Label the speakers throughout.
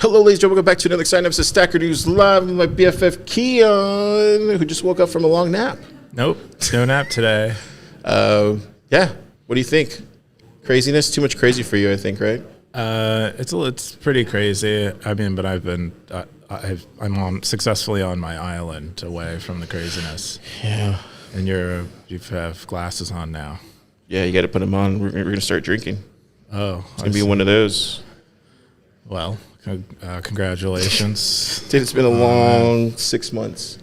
Speaker 1: Hello, ladies and gentlemen. Welcome back to another exciting episode of Stacker News Live with my BFF Keyan, who just woke up from a long nap.
Speaker 2: Nope, no nap today.
Speaker 1: Yeah. What do you think? Craziness? Too much crazy for you, I think, right?
Speaker 2: It's pretty crazy. I mean, but I'm successfully on my island away from the craziness.
Speaker 1: Yeah.
Speaker 2: And you have glasses on now.
Speaker 1: Yeah, you got to put them on. We're going to start drinking.
Speaker 2: Oh,
Speaker 1: it's going to be one of those.
Speaker 2: Well, congratulations.
Speaker 1: Dude, it's been a long 6 months.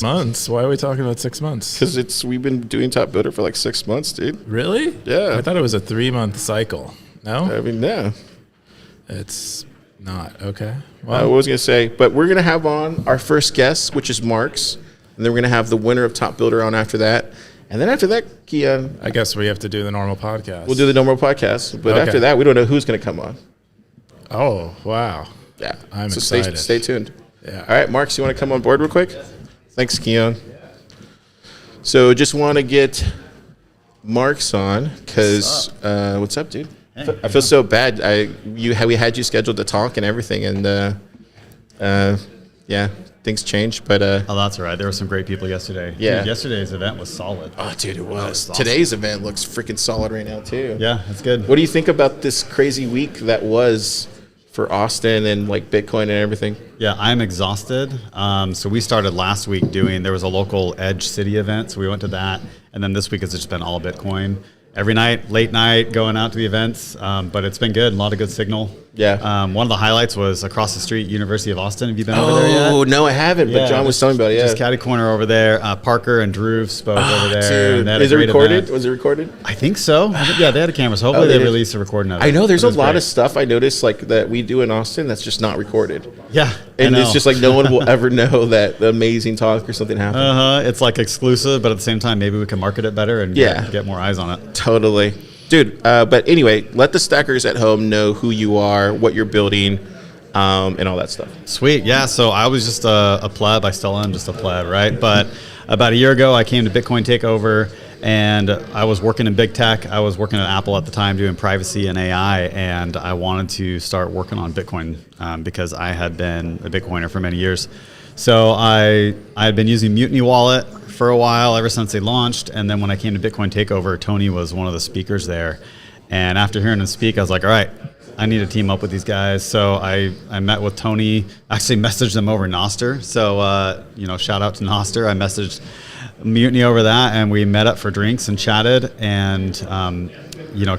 Speaker 2: Months? Why are we talking about 6 months?
Speaker 1: Because we've been doing Top Builder for like 6 months, dude.
Speaker 2: Really?
Speaker 1: Yeah.
Speaker 2: I thought it was a 3-month cycle. No?
Speaker 1: I mean, yeah.
Speaker 2: It's not. Okay.
Speaker 1: Well, what was going to say, but we're going to have on our first guest, which is Mark's. And then we're going to have the winner of Top Builder on after that. And then after that, Keyan.
Speaker 2: I guess we have to do the normal podcast.
Speaker 1: We'll do the normal podcast. But after that, we don't know who's going to come on.
Speaker 2: Oh, wow.
Speaker 1: Yeah.
Speaker 2: I'm excited.
Speaker 1: Stay tuned.
Speaker 2: Yeah.
Speaker 1: All right, Mark, you want to come on board real quick? Thanks, Keyan. So just want to get Mark's on because what's up, dude? Hey, I feel so bad. We had you scheduled to talk and everything, and yeah, things changed. But
Speaker 3: oh, that's all right. There were some great people yesterday.
Speaker 1: Yeah,
Speaker 3: dude, yesterday's event was solid.
Speaker 1: Oh, dude, it was. Awesome. Today's event looks freaking solid right now too.
Speaker 3: Yeah, that's good.
Speaker 1: What do you think about this crazy week that was for Austin and like Bitcoin and everything?
Speaker 3: Yeah, I'm exhausted. So we started last week there was a local Edge City event, so we went to that, and then this week has just been all Bitcoin. Every night, late night, going out to the events, but it's been good. A lot of good signal.
Speaker 1: Yeah.
Speaker 3: One of the highlights was across the street, University of Austin. Have you been over there yet?
Speaker 1: Oh, no, I haven't, but John was telling me about it, yeah.
Speaker 3: Just catty corner over there. Parker and Drew spoke over there.
Speaker 1: Dude. Is it recorded? Event. Was it recorded?
Speaker 3: I think so. Yeah, they had cameras. Hopefully they release a recording of it.
Speaker 1: I know there's a lot of stuff I noticed like that we do in Austin that's just not recorded.
Speaker 3: Yeah.
Speaker 1: And it's just like no one will ever know that the amazing talk or something happened.
Speaker 3: It's like exclusive, but at the same time, maybe we can market it better and get more eyes on it.
Speaker 1: Totally. Dude, but anyway, let the stackers at home know who you are, what you're building, and all that stuff.
Speaker 3: Sweet. Yeah, so I was just a pleb. I still am just a pleb, right? But about a year ago, I came to Bitcoin Takeover, and I was working in big tech. I was working at Apple at the time doing privacy and AI, and I wanted to start working on Bitcoin because I had been a Bitcoiner for many years. So I had been using Mutiny Wallet for a while, ever since they launched. And then when I came to Bitcoin Takeover, Tony was one of the speakers there. And after hearing him speak, I was like, all right, I need to team up with these guys. So I met with Tony, actually messaged them over Nostr. So, shout out to Nostr. I messaged Mutiny over that, and we met up for drinks and chatted. And, kind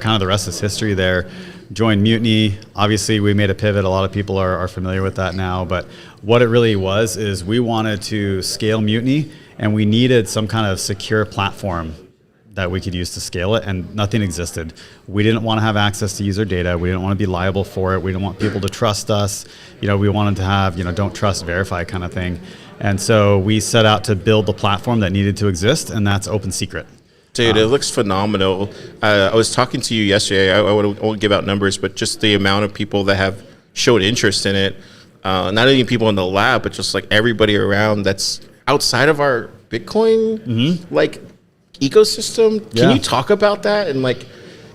Speaker 3: of the rest is history there. Joined Mutiny. Obviously, we made a pivot. A lot of people are familiar with that now. But what it really was is we wanted to scale Mutiny, and we needed some kind of secure platform that we could use to scale it, and nothing existed. We didn't want to have access to user data. We didn't want to be liable for it. We didn't want people to trust us. We wanted to have, don't trust, verify kind of thing. And so we set out to build the platform that needed to exist, and that's Open Secret.
Speaker 1: Dude, it looks phenomenal. I was talking to you yesterday. I won't give out numbers, but just the amount of people that have showed interest in it, not only people in the lab, but just like everybody around that's outside of our Bitcoin like ecosystem. Can you talk about that? And like,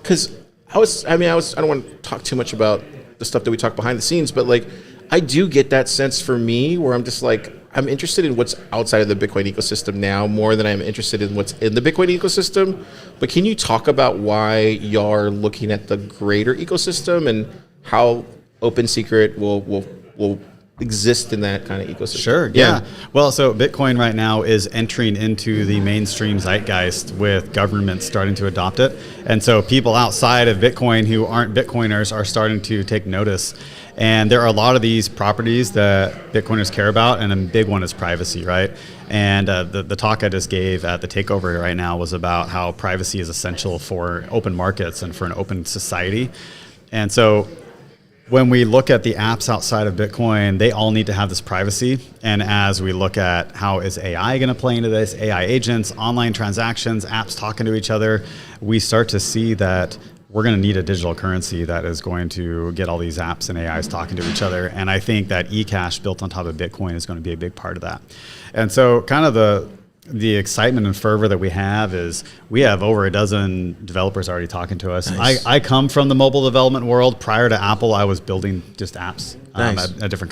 Speaker 1: because I don't want to talk too much about the stuff that we talk behind the scenes, but like, I do get that sense for me where I'm just like, I'm interested in what's outside of the Bitcoin ecosystem now more than I'm interested in what's in the Bitcoin ecosystem. But can you talk about why you're looking at the greater ecosystem and how Open Secret will exist in that kind of ecosystem?
Speaker 3: Sure, yeah. Well, so Bitcoin right now is entering into the mainstream zeitgeist with governments starting to adopt it. And so people outside of Bitcoin who aren't Bitcoiners are starting to take notice. And there are a lot of these properties that Bitcoiners care about, and a big one is privacy, right? And the talk I just gave at the takeover right now was about how privacy is essential for open markets and for an open society. And so when we look at the apps outside of Bitcoin, they all need to have this privacy. And as we look at how is AI going to play into this, AI agents, online transactions, apps talking to each other, we start to see that we're going to need a digital currency that is going to get all these apps and AIs talking to each other. And I think that eCash built on top of Bitcoin is going to be a big part of that. And so kind of the excitement and fervor that we have is we have over a dozen developers already talking to us.
Speaker 1: Nice.
Speaker 3: I come from the mobile development world. Prior to Apple, I was building just apps
Speaker 1: Nice.
Speaker 3: at different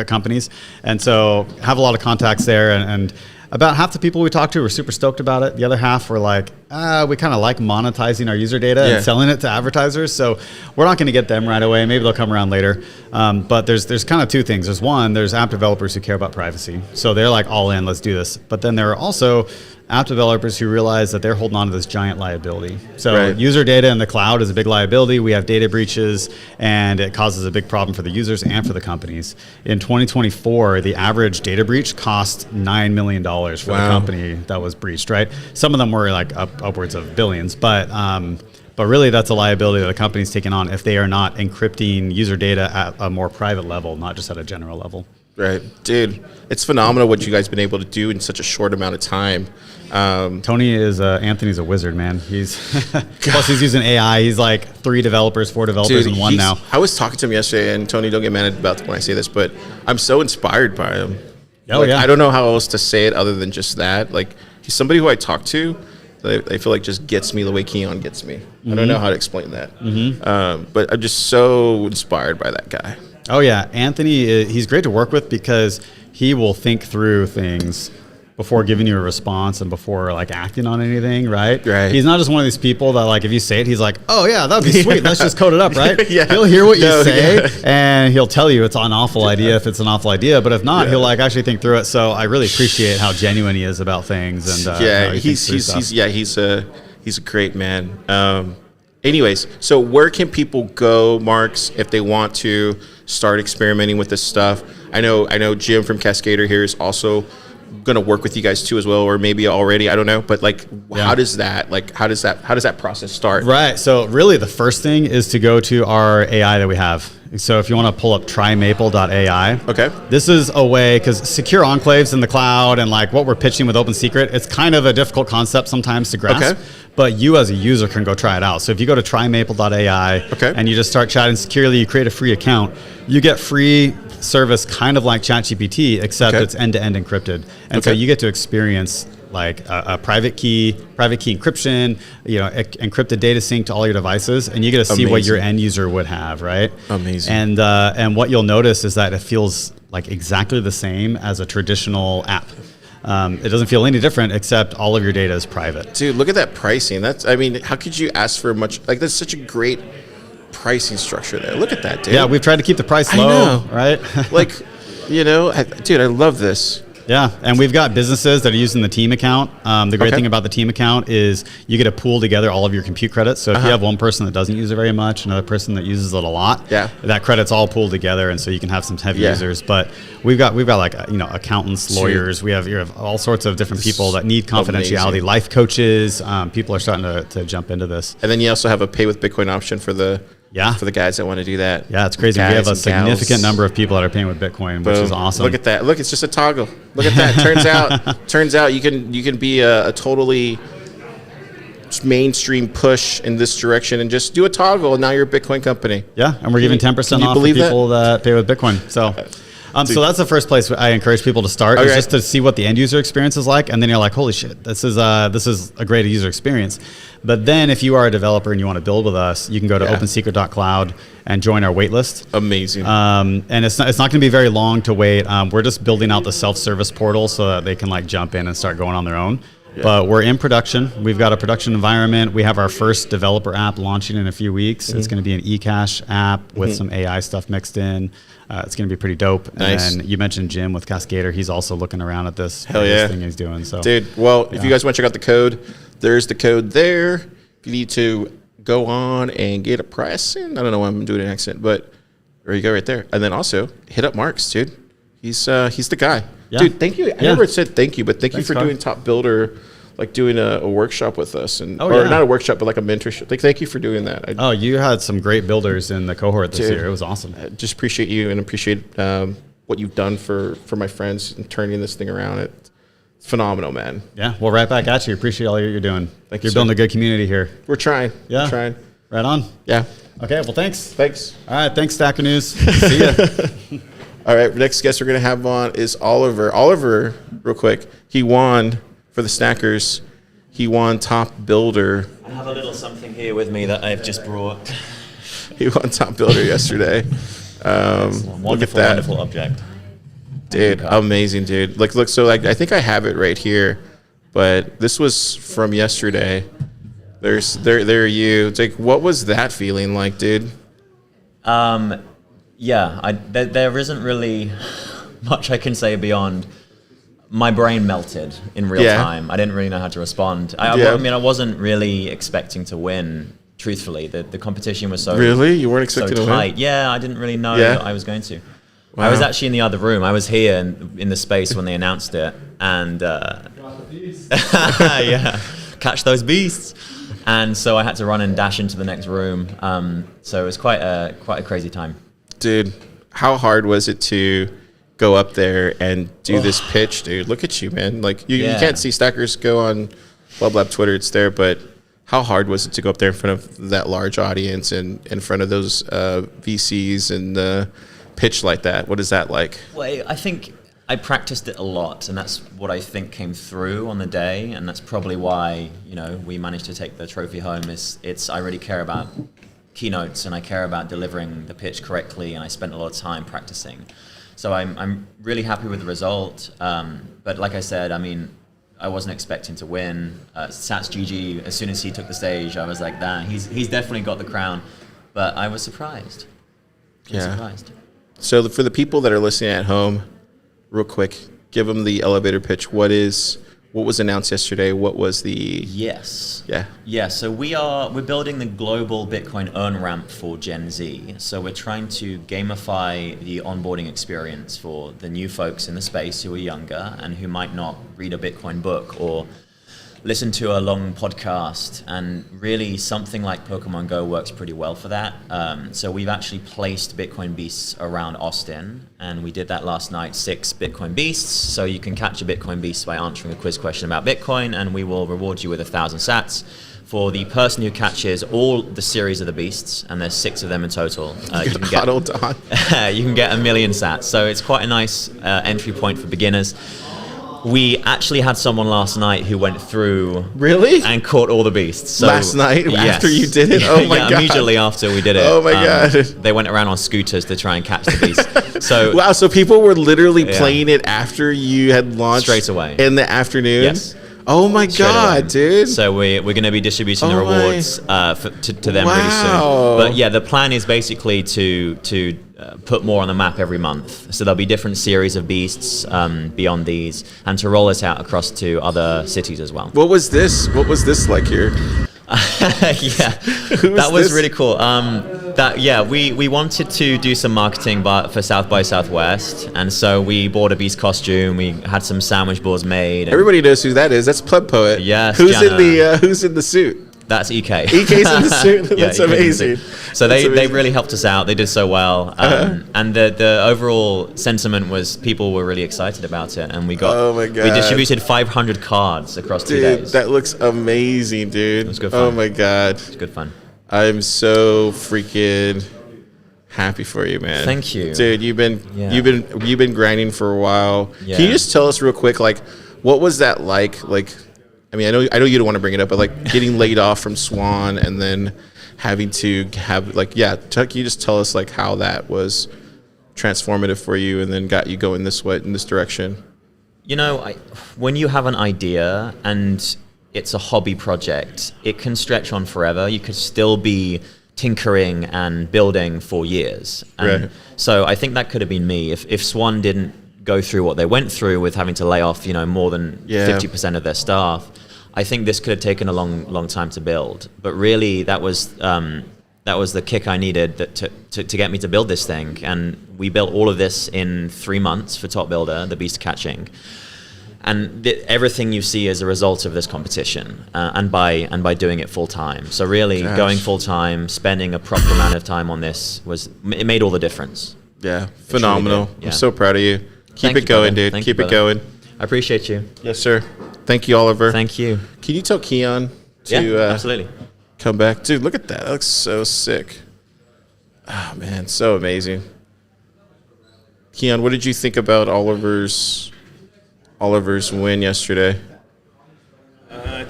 Speaker 3: companies. And so have a lot of contacts there. And about half the people we talked to were super stoked about it. The other half were like, we kind of like monetizing our user data and selling it to advertisers. So we're not going to get them right away. Maybe they'll come around later. But there's kind of two things. There's one, there's app developers who care about privacy. So they're like all in, let's do this. But then there are also app developers who realize that they're holding on to this giant liability. So user data in the cloud is a big liability. We have data breaches, and it causes a big problem for the users and for the companies. In 2024, the average data breach cost $9 million for the company that was breached, right? Some of them were like upwards of billions, but really that's a liability that the company's taking on if they are not encrypting user data at a more private level, not just at a general level.
Speaker 1: Right. Dude, it's phenomenal what you guys been able to do in such a short amount of time.
Speaker 3: Anthony's a wizard, man. He's plus he's using AI. He's like 4 developers in one now.
Speaker 1: I was talking to him yesterday, and Tony, don't get mad about when I say this, but I'm so inspired by him. I don't know how else to say it other than just that. Like, he's somebody who I talk to that I feel like just gets me the way Keyan gets me. I don't know how to explain that. But I'm just so inspired by that guy.
Speaker 3: Oh yeah, Anthony, he's great to work with because he will think through things before giving you a response and before like acting on anything, right? Right. He's not just one of these people that like if you say it, he's like, oh yeah, that'd be sweet. Let's just code it up, right? He'll hear what you say and he'll tell you it's an awful idea if it's an awful idea, but if not, he'll like actually think through it. So I really appreciate how genuine he is about things. And
Speaker 1: he's a great man. Anyways, so where can people go, Marks, if they want to start experimenting with this stuff? I know Jim from Cascader here is also going to work with you guys too as well, or maybe already, I don't know, but like how does that process start?
Speaker 3: Right. So really the first thing is to go to our AI that we have. So if you want to pull up trymaple.ai.
Speaker 1: Okay.
Speaker 3: This is a way, because secure enclaves in the cloud and like what we're pitching with Open Secret, it's kind of a difficult concept sometimes to grasp. Okay. But you as a user can go try it out. So if you go to trymaple.ai and you just start chatting securely, you create a free account, you get free service kind of like ChatGPT, except it's end-to-end encrypted. And so you get to experience like a private key encryption, encrypted data sync to all your devices, and you get to see what your end user would have, right?
Speaker 1: Amazing.
Speaker 3: And what you'll notice is that it feels like exactly the same as a traditional app. It doesn't feel any different, except all of your data is private.
Speaker 1: Dude, look at that pricing. How could you ask for much? Like, that's such a great pricing structure there. Look at that, dude.
Speaker 3: Yeah, we've tried to keep the price low, right?
Speaker 1: Dude, I love this.
Speaker 3: Yeah, and we've got businesses that are using the team account. The great thing about the team account is you get to pool together all of your compute credits. So if you have one person that doesn't use it very much, another person that uses it a lot, that credit's all pooled together, and so you can have some heavy users. But we've got like accountants, lawyers. You have all sorts of different people that need confidentiality. Life coaches. People are starting to jump into this.
Speaker 1: And then you also have a pay with Bitcoin option for the guys that want to do that.
Speaker 3: Yeah, it's crazy. We have a significant number of people that are paying with Bitcoin, which is awesome.
Speaker 1: Look at that. Look, it's just a toggle. Look at that. Turns out you can be a totally mainstream push in this direction and just do a toggle, and now you're a Bitcoin company.
Speaker 3: Yeah, and we're giving 10% off for people that pay with Bitcoin. So so that's the first place I encourage people to start, is just to see what the end user experience is like, and then you're like, holy shit, this is a great user experience. But then if you are a developer and you want to build with us, you can go to opensecret.cloud and join our waitlist.
Speaker 1: Amazing.
Speaker 3: And it's not going to be very long to wait. We're just building out the self-service portal so that they can like jump in and start going on their own. But we're in production. We've got a production environment. We have our first developer app launching in a few weeks. It's going to be an eCash app with some AI stuff mixed in. It's going to be pretty dope.
Speaker 1: Nice.
Speaker 3: And you mentioned Jim with Cascader. He's also looking around at this thing he's doing. So,
Speaker 1: dude, if you guys want to check out the code, there's the code there. If you need to go on and get a pricing, I don't know why I'm doing an accent, but there you go right there. And then also hit up Marks, dude. He's the guy. Yeah. Dude, thank you. I never said thank you, but thanks you for doing Top Builder, like doing a workshop with us, and not a workshop, but like a mentorship. Like, thank you for doing that.
Speaker 3: You had some great builders in the cohort this year. It was awesome.
Speaker 1: I just appreciate you and appreciate what you've done for my friends and turning this thing around. It's phenomenal, man.
Speaker 3: Yeah, well, right back at you. Appreciate all you're doing. You're building a good community here.
Speaker 1: We're trying.
Speaker 3: Yeah,
Speaker 1: we're trying.
Speaker 3: Right on.
Speaker 1: Yeah.
Speaker 3: Okay. Well, thanks.
Speaker 1: All
Speaker 3: right. Thanks, Stacker News. See ya.
Speaker 1: All right, next guest we're going to have on is Oliver. Oliver, real quick, he won for the Snackers. He won top builder.
Speaker 4: I have a little something here with me that I've just brought.
Speaker 1: He won top builder yesterday. Look at that,
Speaker 4: wonderful object.
Speaker 1: dude! Amazing, dude. Look. So I think I have it right here, but this was from yesterday. There are you. It's like, what was that feeling like, dude?
Speaker 4: Yeah, there isn't really much I can say beyond my brain melted in real time. I didn't really know how to respond. I mean, I wasn't really expecting to win, truthfully. The competition was so
Speaker 1: Really? You weren't expecting to
Speaker 4: tight.
Speaker 1: win?
Speaker 4: Yeah, I didn't really know that I was going to.
Speaker 1: Wow.
Speaker 4: I was actually in the other room. I was here in the space when they announced it. And yeah, catch those beasts. And so I had to run and dash into the next room. So it was quite a crazy time.
Speaker 1: Dude, how hard was it to go up there and do this pitch, dude? Look at you, man. Like, you can't see Stackers go on PlebLab Twitter. It's there, but how hard was it to go up there in front of that large audience and in front of those VCs and pitch like that? What is that like?
Speaker 4: Well, I think I practiced it a lot, and that's what I think came through on the day, and that's probably why, we managed to take the trophy home. I really care about keynotes, and I care about delivering the pitch correctly, and I spent a lot of time practicing. So I'm really happy with the result. But like I said, I mean, I wasn't expecting to win. Sats GG, as soon as he took the stage, I was like, "Damn, he's definitely got the crown." But I was surprised. Surprised.
Speaker 1: So for the people that are listening at home, real quick, give them the elevator pitch. What was announced yesterday? What was the...
Speaker 4: Yes.
Speaker 1: Yeah.
Speaker 4: So we're building the global Bitcoin earn ramp for Gen Z. So we're trying to gamify the onboarding experience for the new folks in the space who are younger and who might not read a Bitcoin book or listen to a long podcast. And really something like Pokemon Go works pretty well for that. So we've actually placed Bitcoin beasts around Austin, and we did that last night, 6 Bitcoin beasts. So you can catch a Bitcoin beast by answering a quiz question about Bitcoin, and we will reward you with 1,000 sats for the person who catches all the series of the beasts, and there's 6 of them in total. You can get 1 million sats. So it's quite a nice entry point for beginners. We actually had someone last night who went through and caught all the beasts. So,
Speaker 1: last night?
Speaker 4: Yes.
Speaker 1: After you did it? Oh my God.
Speaker 4: Immediately after we did it.
Speaker 1: Oh my God.
Speaker 4: They went around on scooters to try and catch the beast. So
Speaker 1: wow, so people were literally playing it after you had launched
Speaker 4: straight away
Speaker 1: in the afternoon?
Speaker 4: Yes.
Speaker 1: Oh my God, dude.
Speaker 4: So we're going to be distributing the rewards to them really soon. But yeah, the plan is basically to put more on the map every month. So there'll be different series of beasts beyond these, and to roll it out across to other cities as well.
Speaker 1: What was this like here?
Speaker 4: That was really cool. We wanted to do some marketing for South by Southwest, and so we bought a beast costume. We had some sandwich boards made.
Speaker 1: Everybody knows who that is. That's Pleb Poet.
Speaker 4: Yes.
Speaker 1: Who's in the suit?
Speaker 4: That's EK.
Speaker 1: EK's in the suit. That's amazing.
Speaker 4: So they really helped us out. They did so well, and the overall sentiment was people were really excited about it, and we distributed 500 cards across 2 days.
Speaker 1: That looks amazing, dude.
Speaker 4: It was good fun.
Speaker 1: Oh my God,
Speaker 4: it's good fun.
Speaker 1: I'm so freaking happy for you, man.
Speaker 4: Thank you,
Speaker 1: dude. You've been grinding for a while.
Speaker 4: Yeah.
Speaker 1: Can you just tell us real quick, like, what was that like? Like, I mean, I know you don't want to bring it up, but like getting laid off from Swan and then having to have can you just tell us like how that was transformative for you and then got you going in this direction?
Speaker 4: When you have an idea and it's a hobby project, it can stretch on forever. You could still be tinkering and building for years. And so I think that could have been me if Swan didn't go through what they went through with having to lay off, more than 50% of their staff. I think this could have taken a long time to build, but really that was the kick I needed to get me to build this thing. And we built all of this in 3 months for Top Builder, the beast catching, and everything you see is a result of this competition, and by doing it full time. So really, going full time, spending a proper amount of time on this it made all the difference.
Speaker 1: Yeah, phenomenal.
Speaker 4: Really
Speaker 1: I'm so proud of you. Keep it going, dude. Keep it going.
Speaker 4: I appreciate you.
Speaker 1: Yes, sir. Thank you, Oliver.
Speaker 4: Thank you.
Speaker 1: Can you tell Keyan to
Speaker 4: absolutely
Speaker 1: come back? Dude, look at that. That looks so sick. Oh, man, so amazing. Keyan, what did you think about Oliver's win yesterday?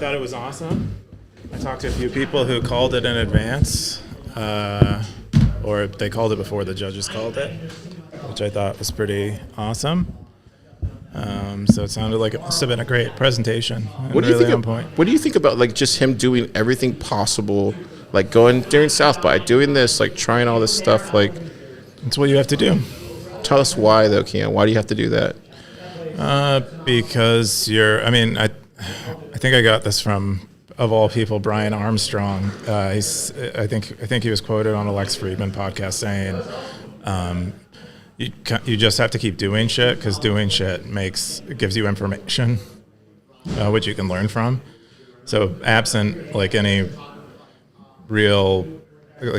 Speaker 2: thought it was awesome. I talked to a few people who called it in advance, or they called it before the judges called it, which I thought was pretty awesome. So it sounded like it must have been a great presentation.
Speaker 1: What do you
Speaker 2: really
Speaker 1: think?
Speaker 2: on point.
Speaker 1: What do you think about like just him doing everything possible, like going during South by, doing this, like trying all this stuff? Like,
Speaker 2: It's what you have to do.
Speaker 1: tell us why though, Keyan. Why do you have to do that?
Speaker 2: Because I think I got this from, of all people, Brian Armstrong. I think he was quoted on a Lex Friedman podcast saying, you just have to keep doing shit, because doing shit gives you information, which you can learn from. So absent like any real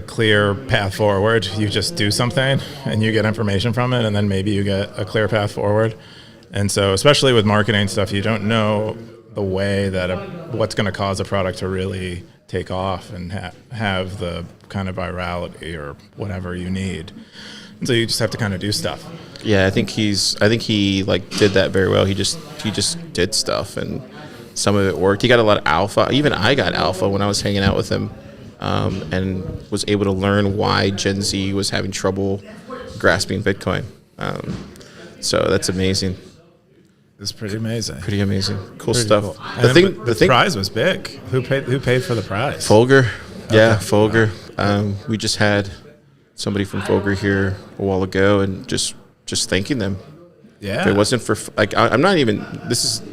Speaker 2: clear path forward, you just do something and you get information from it, and then maybe you get a clear path forward. And so especially with marketing stuff, you don't know the way that what's going to cause a product to really take off and have the kind of virality or whatever you need. And so you just have to kind of do stuff.
Speaker 1: Yeah, I think he like did that very well. He just did stuff, and some of it worked. He got a lot of alpha. Even I got alpha when I was hanging out with him, and was able to learn why Gen Z was having trouble grasping Bitcoin. So that's amazing.
Speaker 2: It's pretty amazing.
Speaker 1: Pretty amazing. Cool
Speaker 2: Pretty
Speaker 1: stuff.
Speaker 2: cool. The prize was big. Who paid for the prize?
Speaker 1: Folger. Yeah, Folger. We just had somebody from Folger here a while ago, and just thanking them.
Speaker 2: Yeah.
Speaker 1: If it wasn't for like, I'm not even. This is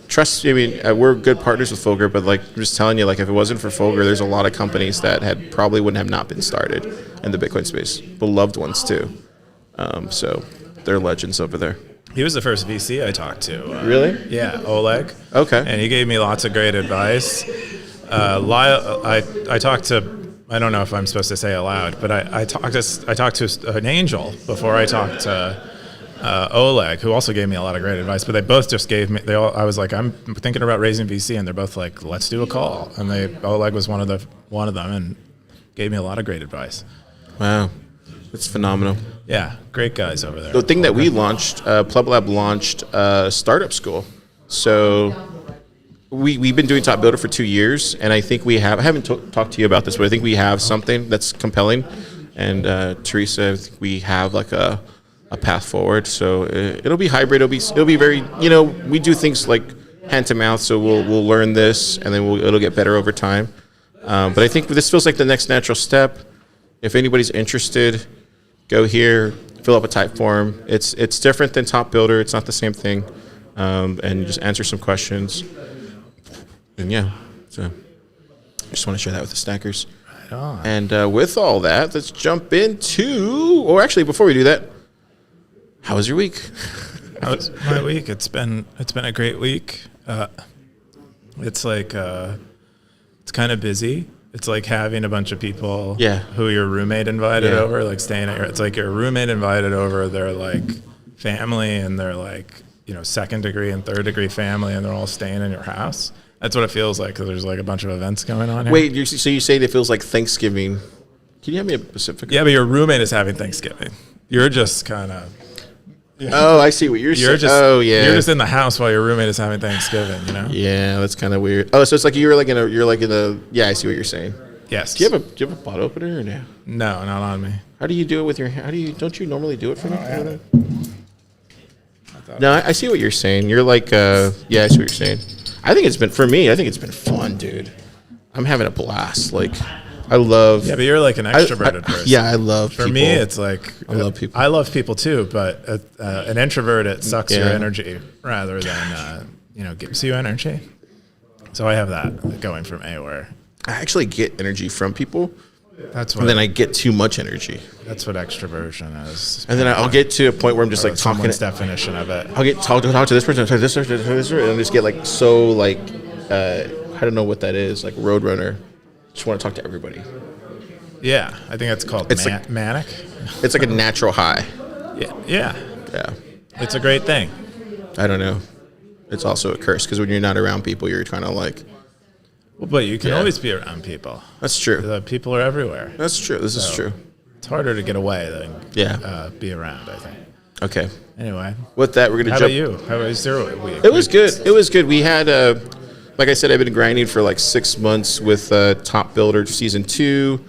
Speaker 1: trust. I mean, we're good partners with Folger, but like, I'm just telling you, like, if it wasn't for Folger, there's a lot of companies that probably wouldn't have not been started in the Bitcoin space. Beloved ones too. So they're legends over there.
Speaker 2: He was the first VC I talked to.
Speaker 1: Really?
Speaker 2: Yeah, Oleg.
Speaker 1: Okay.
Speaker 2: And he gave me lots of great advice. I talked to, I don't know if I'm supposed to say aloud, but I talked to an angel before I talked to Oleg, who also gave me a lot of great advice. But they both just gave me. I was like, I'm thinking about raising VC, and they're both like, let's do a call. And Oleg was one of them, and gave me a lot of great advice.
Speaker 1: Wow, it's phenomenal.
Speaker 2: Yeah, great guys over there.
Speaker 1: The thing that we launched, PlebLab launched a startup school. So we've been doing Top Builder for 2 years, and I think I haven't talked to you about this, but I think we have something that's compelling. And Teresa, I think we have like a path forward. So it'll be hybrid. It'll be very, we do things like hand to mouth. So we'll learn this, and then it'll get better over time. But I think this feels like the next natural step. If anybody's interested, go here, fill up a type form. It's different than Top Builder. It's not the same thing. And just answer some questions. And yeah, so I just want to share that with the stackers.
Speaker 2: Right on.
Speaker 1: And with all that, let's jump into, or actually before we do that, how was your week?
Speaker 2: How was my week? It's been a great week. It's like it's kind of busy. It's like having a bunch of people who your roommate invited over, like staying at it's like your roommate invited over, they're like family, and they're like, second degree and third degree family, and they're all staying in your house. That's what it feels like, because there's like a bunch of events going on here.
Speaker 1: Wait, so you say it feels like Thanksgiving. Can you have me a Pacific?
Speaker 2: Yeah, but your roommate is having Thanksgiving. You're just kind of...
Speaker 1: Oh, I see what you're saying. You're
Speaker 2: just in the house while your roommate is having Thanksgiving,
Speaker 1: Yeah, that's kind of weird. Oh, so it's like you're like in a. Yeah, I see what you're saying.
Speaker 2: Yes.
Speaker 1: Do you have a pot opener or no?
Speaker 2: No, not on me.
Speaker 1: How do you do it with your? Don't you normally do it for me? No, I see what you're saying. You're like, I see what you're saying. I think it's been fun, dude. I'm having a blast. Like, I love.
Speaker 2: Yeah, but you're like an extroverted person.
Speaker 1: Yeah, I love people.
Speaker 2: For me, it's like...
Speaker 1: I love people.
Speaker 2: I love people too, but an introvert, it sucks your energy rather than, gives you energy. So I have that going for me, where...
Speaker 1: I actually get energy from people.
Speaker 2: That's what...
Speaker 1: And then I get too much energy.
Speaker 2: That's what extroversion is.
Speaker 1: And then I'll get to a point where I'm just like talking...
Speaker 2: Someone's definition of it.
Speaker 1: I'll talk to this person, talk to this person, and I just get like so like... I don't know what that is, like Roadrunner. Just want to talk to everybody.
Speaker 2: Yeah, I think that's called manic.
Speaker 1: It's like a natural high.
Speaker 2: Yeah. It's a great thing.
Speaker 1: I don't know. It's also a curse, because when you're not around people, you're kind of like...
Speaker 2: Well, but you can always be around people.
Speaker 1: That's true.
Speaker 2: The people are everywhere.
Speaker 1: That's true. This is true.
Speaker 2: It's harder to get away than be around, I think.
Speaker 1: Okay.
Speaker 2: Anyway.
Speaker 1: With that, we're going to jump...
Speaker 2: How about you? How was your week?
Speaker 1: It was good. We had like I said, I've been grinding for like 6 months with Top Builder Season 2.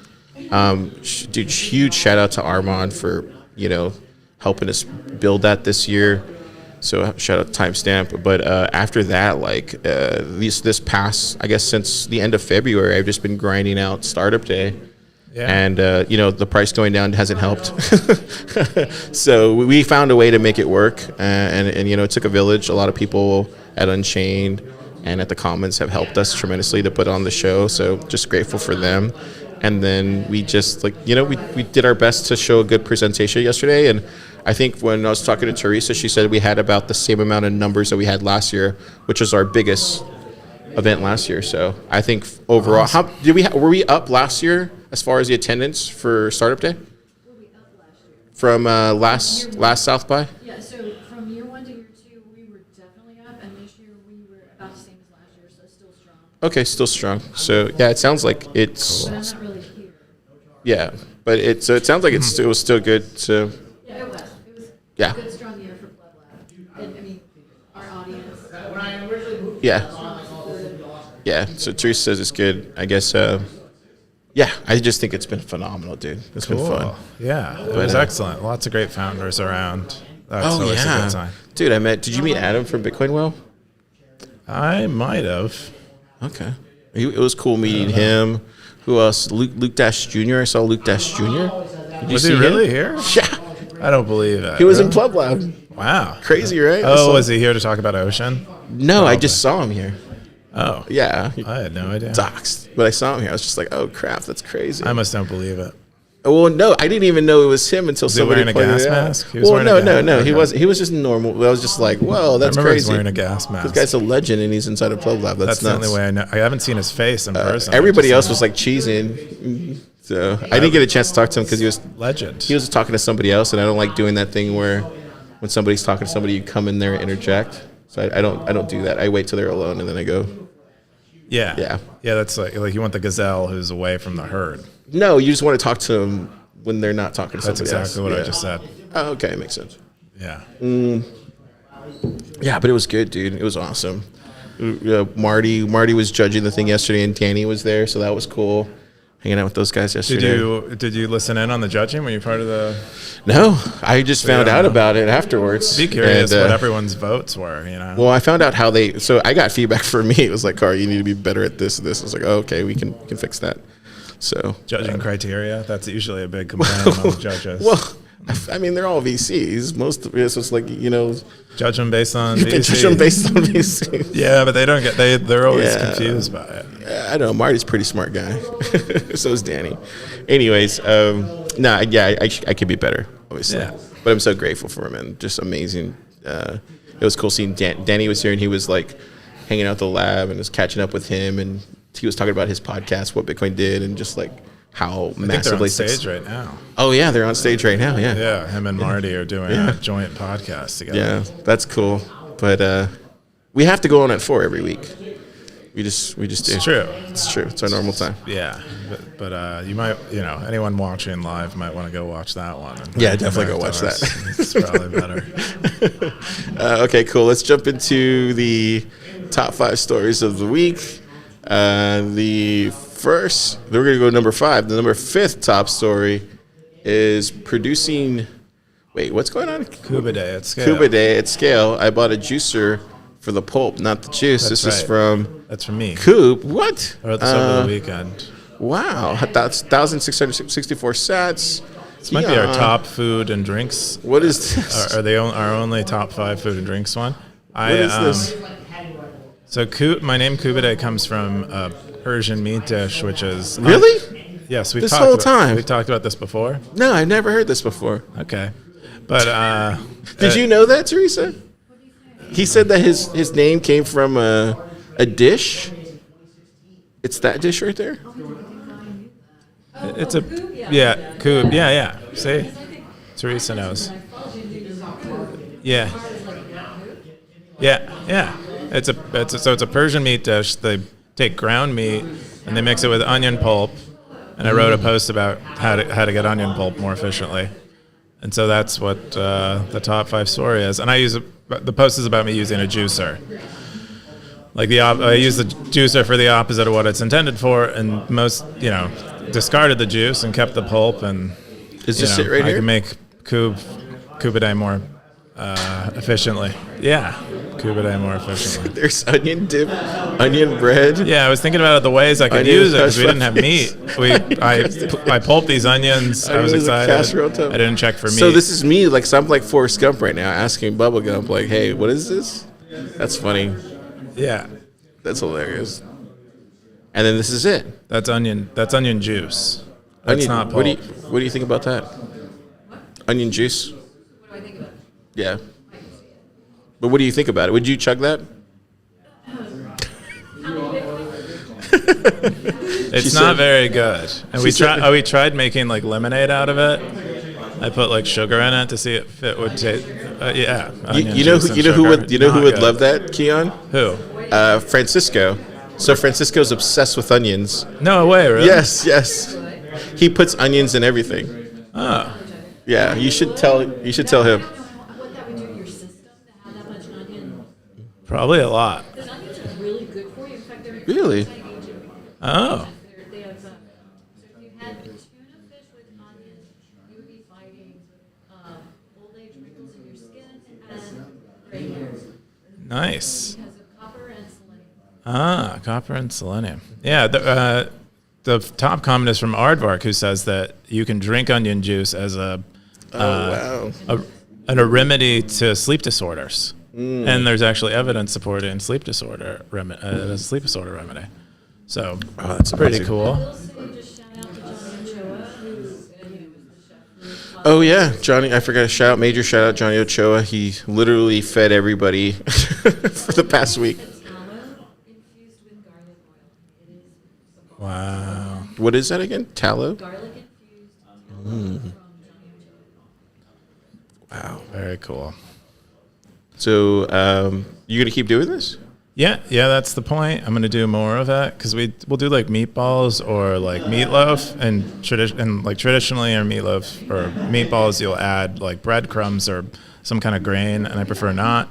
Speaker 1: Dude, huge shout out to Armand for, helping us build that this year. So shout out Timestamp. But after that, like this past, I guess since the end of February, I've just been grinding out Startup Day. Yeah. And, the price going down hasn't helped. So we found a way to make it work. And it took a village. A lot of people at Unchained and at the Commons have helped us tremendously to put on the show. So just grateful for them. And then we just, we did our best to show a good presentation yesterday. And I think when I was talking to Teresa, she said we had about the same amount of numbers that we had last year, which was our biggest event last year. So I think overall, were we up last year as far as the attendance for Startup Day?
Speaker 5: Were we up last year?
Speaker 1: From last South by?
Speaker 5: Yeah, so from year 1 to year 2, we were definitely up, and this year we were about the same as last year, so still strong.
Speaker 1: Okay, still strong. So yeah, it sounds like it's.
Speaker 5: But I'm not really here.
Speaker 1: Yeah, but it sounds like it was still good. So
Speaker 5: Yeah, it was. It was
Speaker 1: Yeah.
Speaker 5: a good, strong year for PlebLab. And I mean, our audience.
Speaker 1: yeah, yeah. So Teresa says it's good. I guess. Yeah, I just think it's been phenomenal, dude. It's been fun.
Speaker 2: Yeah, it was excellent. Lots of great founders around. That's
Speaker 1: Oh
Speaker 2: always a
Speaker 1: yeah,
Speaker 2: good sign.
Speaker 1: dude. Did you meet Adam from Bitcoin Well?
Speaker 2: I might have.
Speaker 1: Okay, it was cool meeting him. Who else? Luke Dash Jr. I saw Luke Dash Jr. Did you
Speaker 2: Was
Speaker 1: see
Speaker 2: he
Speaker 1: him?
Speaker 2: really here?
Speaker 1: Yeah,
Speaker 2: I don't believe it.
Speaker 1: he was in
Speaker 2: Really?
Speaker 1: PlebLab.
Speaker 2: Wow.
Speaker 1: Crazy, right?
Speaker 2: Oh, was he here to talk about Ocean?
Speaker 1: No, I just saw him here.
Speaker 2: Oh.
Speaker 1: Yeah,
Speaker 2: I had no idea.
Speaker 1: doxed. But I saw him here. I was just like, oh crap, that's crazy.
Speaker 2: I must don't believe it.
Speaker 1: Well, no, I didn't even know it was him until
Speaker 2: Was he
Speaker 1: somebody
Speaker 2: wearing a
Speaker 1: pointed
Speaker 2: gas
Speaker 1: it out.
Speaker 2: mask? He was
Speaker 1: Well,
Speaker 2: wearing a
Speaker 1: no,
Speaker 2: gas-
Speaker 1: no.
Speaker 2: okay.
Speaker 1: He was just normal. I was just like, whoa, that's
Speaker 2: I remember
Speaker 1: crazy.
Speaker 2: he was wearing a gas mask.
Speaker 1: This guy's a legend, and he's inside of PlebLab.
Speaker 2: That's the
Speaker 1: nuts.
Speaker 2: only way I know. I haven't seen his face in person.
Speaker 1: Everybody
Speaker 2: I've
Speaker 1: else
Speaker 2: just
Speaker 1: was like cheesing. So I didn't get a chance to talk to him because
Speaker 2: seen legend.
Speaker 1: he was talking to somebody else, and I don't like doing that thing where when somebody's talking to somebody, you come in there and interject. So I don't do that. I wait till they're alone, and then I go.
Speaker 2: Yeah.
Speaker 1: Yeah.
Speaker 2: Yeah, that's like you want the gazelle who's away from the herd.
Speaker 1: No, you just want to talk to them when they're not talking to
Speaker 2: That's
Speaker 1: somebody else.
Speaker 2: exactly what I
Speaker 1: Yeah.
Speaker 2: just said.
Speaker 1: Oh, okay, makes sense.
Speaker 2: Yeah.
Speaker 1: Yeah, but it was good, dude. It was awesome. Marty was judging the thing yesterday, and Danny was there, so that was cool. Hanging out with those guys yesterday.
Speaker 2: Did you listen in on the judging? Were you part of the?
Speaker 1: No, I just found
Speaker 2: yeah,
Speaker 1: out
Speaker 2: no.
Speaker 1: about it afterwards.
Speaker 2: Be curious
Speaker 1: And,
Speaker 2: what everyone's votes were.
Speaker 1: Well, I found out how they. So I got feedback for me. It was like, Carl, you need to be better at this. I was like, oh, okay, we can fix that. So
Speaker 2: Judging criteria. That's usually a big complaint among judges.
Speaker 1: well, I mean, they're all VCs. Most of it, so it's like
Speaker 2: Judge them based on
Speaker 1: you can
Speaker 2: VC.
Speaker 1: judge them based on VCs.
Speaker 2: Yeah, but they don't get. They're always
Speaker 1: Yeah.
Speaker 2: confused by it.
Speaker 1: I know Marty's a pretty smart guy. So is Danny. Anyways, I could be better, obviously.
Speaker 2: Yeah.
Speaker 1: But I'm so grateful for him, and just amazing. It was cool seeing Danny was here, and he was like hanging out at the lab, and was catching up with him, and he was talking about his podcast, what Bitcoin did, and just like how
Speaker 2: I think they're
Speaker 1: massively
Speaker 2: on stage right now.
Speaker 1: Oh yeah, they're on stage right now. Yeah.
Speaker 2: Yeah, him and Marty are doing a joint podcast together.
Speaker 1: Yeah, that's cool. But we have to go on at 4 every week. We just do.
Speaker 2: It's true.
Speaker 1: It's true. It's our normal time.
Speaker 2: Yeah, but you might, anyone watching live might want to go watch that one. And
Speaker 1: Yeah,
Speaker 2: come
Speaker 1: definitely
Speaker 2: back
Speaker 1: go
Speaker 2: to
Speaker 1: watch
Speaker 2: ours.
Speaker 1: that.
Speaker 2: It's probably better.
Speaker 1: Okay, cool. Let's jump into the top 5 stories of the week. The first, we're going to go number 5. The number 5th top story is producing. Wait, what's going on?
Speaker 2: Cuba Day at scale.
Speaker 1: Cuba Day at scale. I bought a juicer for the pulp, not the juice.
Speaker 2: That's
Speaker 1: this is
Speaker 2: right.
Speaker 1: from
Speaker 2: That's from me.
Speaker 1: Coop. What?
Speaker 2: I wrote this over the weekend.
Speaker 1: Wow, that's 1,664 sats.
Speaker 2: This might be our top food and drinks.
Speaker 1: What is this?
Speaker 2: Are they our only top 5 food and drinks one?
Speaker 1: What is this?
Speaker 2: So my name Cuba Day comes from a Persian meat dish, which is
Speaker 1: Really?
Speaker 2: Yes,
Speaker 1: This whole time?
Speaker 2: We've talked about this before.
Speaker 1: No, I've never heard this before.
Speaker 2: Okay, but
Speaker 1: Did you know that, Teresa? He said that his name came from a dish. It's that dish right there.
Speaker 2: It's a Coop. Yeah. See, Teresa knows. Yeah. It's a Persian meat dish. They take ground meat and they mix it with onion pulp. And I wrote a post about how to get onion pulp more efficiently. And so that's what the top 5 story is. And the post is about me using a juicer. like I use the juicer for the opposite of what it's intended for, and most discarded the juice and kept the pulp. And
Speaker 1: Is this it right
Speaker 2: I
Speaker 1: here?
Speaker 2: can make cube a day more efficiently. Yeah, cube a day more efficiently.
Speaker 1: There's onion dip, onion bread.
Speaker 2: Yeah, I was thinking about the ways I could
Speaker 1: Onion
Speaker 2: use it because we
Speaker 1: hush
Speaker 2: didn't have meat. I pulped these onions. I was
Speaker 1: Onions in a
Speaker 2: excited.
Speaker 1: casserole tub.
Speaker 2: I didn't check for meat.
Speaker 1: So this is me, like, so I'm like Forrest Gump right now, asking Bubblegump, like, hey, what is this? That's funny.
Speaker 2: Yeah,
Speaker 1: That's hilarious. And then this is it.
Speaker 2: that's onion juice. That's
Speaker 1: Onion,
Speaker 2: not pulp.
Speaker 1: what do you think about that? Onion juice?
Speaker 5: What do I think about it?
Speaker 1: Yeah. But what do you think about it? Would you chug that?
Speaker 2: It's
Speaker 1: She
Speaker 2: not
Speaker 1: said-
Speaker 2: very good. And
Speaker 1: she
Speaker 2: we
Speaker 1: said-
Speaker 2: we tried making like lemonade out of it. I put like sugar in it to see if it would taste. Yeah. onion
Speaker 1: You know
Speaker 2: juice
Speaker 1: who
Speaker 2: and
Speaker 1: you know who
Speaker 2: sugar.
Speaker 1: would you know who
Speaker 2: Not
Speaker 1: would
Speaker 2: good.
Speaker 1: love that, Keyan?
Speaker 2: Who?
Speaker 1: Francisco. So Francisco's obsessed with onions.
Speaker 2: No way, really?
Speaker 1: Yes, yes. He puts onions in everything.
Speaker 2: Oh.
Speaker 1: Yeah, you should tell him.
Speaker 5: I don't know what that would do to your system to have that much onion.
Speaker 2: Probably a lot.
Speaker 5: Because onions are really good for you. In fact, they're
Speaker 1: Really?
Speaker 2: Oh.
Speaker 5: They have so if you had tuna fish with onions, you would be fighting old age wrinkles in your skin and gray hairs
Speaker 2: Nice.
Speaker 5: because of copper and selenium.
Speaker 2: Ah, copper and selenium. Yeah. The top comment is from Aardvark, who says that you can drink onion juice as a
Speaker 1: Wow.
Speaker 2: a remedy to sleep disorders. And there's actually evidence supporting sleep disorder remedy. So
Speaker 1: that's
Speaker 2: pretty
Speaker 1: amazing.
Speaker 5: I
Speaker 2: cool.
Speaker 5: will say just shout out to Johnny Ochoa, who was the chef for
Speaker 1: Oh yeah, Johnny. I forgot. Major shout out, Johnny Ochoa. He literally fed everybody for the past week.
Speaker 5: tallow infused with garlic oil. It is
Speaker 2: Wow.
Speaker 1: What is that again? Tallow.
Speaker 5: garlic infused tallow from Johnny Ochoa.
Speaker 1: Wow.
Speaker 2: Very cool.
Speaker 1: So you gonna keep doing this?
Speaker 2: Yeah, that's the point. I'm gonna do more of it because we'll do like meatballs or like meatloaf, and traditionally or meatloaf or meatballs you'll add like breadcrumbs or some kind of grain, and I prefer not.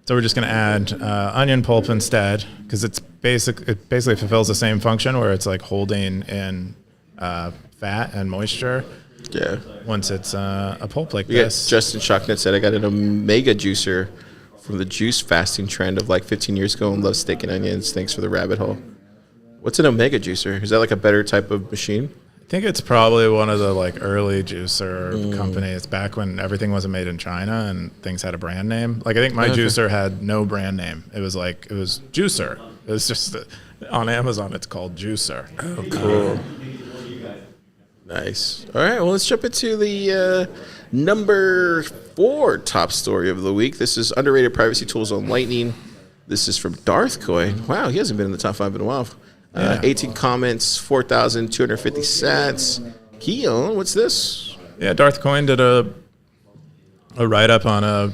Speaker 2: So we're just gonna add onion pulp instead because it basically fulfills the same function where it's like holding in fat and moisture
Speaker 1: Yeah.
Speaker 2: once it's a pulp like
Speaker 1: Yeah.
Speaker 2: this.
Speaker 1: Justin Shocknet said I got an Omega juicer from the juice fasting trend of like 15 years ago and love steak and onions. Thanks for the rabbit hole. What's an Omega juicer? Is that like a better type of machine?
Speaker 2: I think it's probably one of the like early juicer companies back when everything wasn't made in China and things had a brand name. Like I think my juicer had no brand name. It was juicer. It was just on Amazon. It's called Juicer.
Speaker 1: Oh, cool. Nice. All right. Well, let's jump into the number 4 top story of the week. This is underrated privacy tools on Lightning. This is from Darth Coin. Wow, he hasn't been in the top 5 in a while.
Speaker 2: Yeah.
Speaker 1: 18 comments, 4,250 sats. Keyan, what's this?
Speaker 2: Yeah, Darth Coin did a write-up on a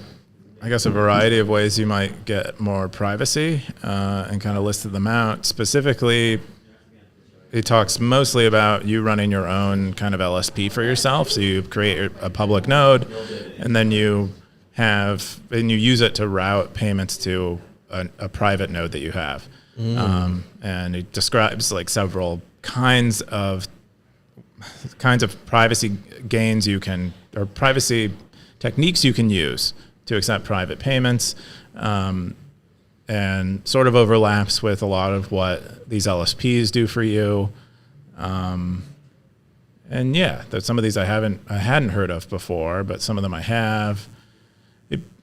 Speaker 2: variety of ways you might get more privacy and kind of listed them out. Specifically, it talks mostly about you running your own kind of LSP for yourself. So you create a public node, and then you use it to route payments to a private node that you have. And it describes like several kinds of privacy gains or privacy techniques you can use to accept private payments, and sort of overlaps with a lot of what these LSPs do for you. And yeah, there's some of these I hadn't heard of before, but some of them I have.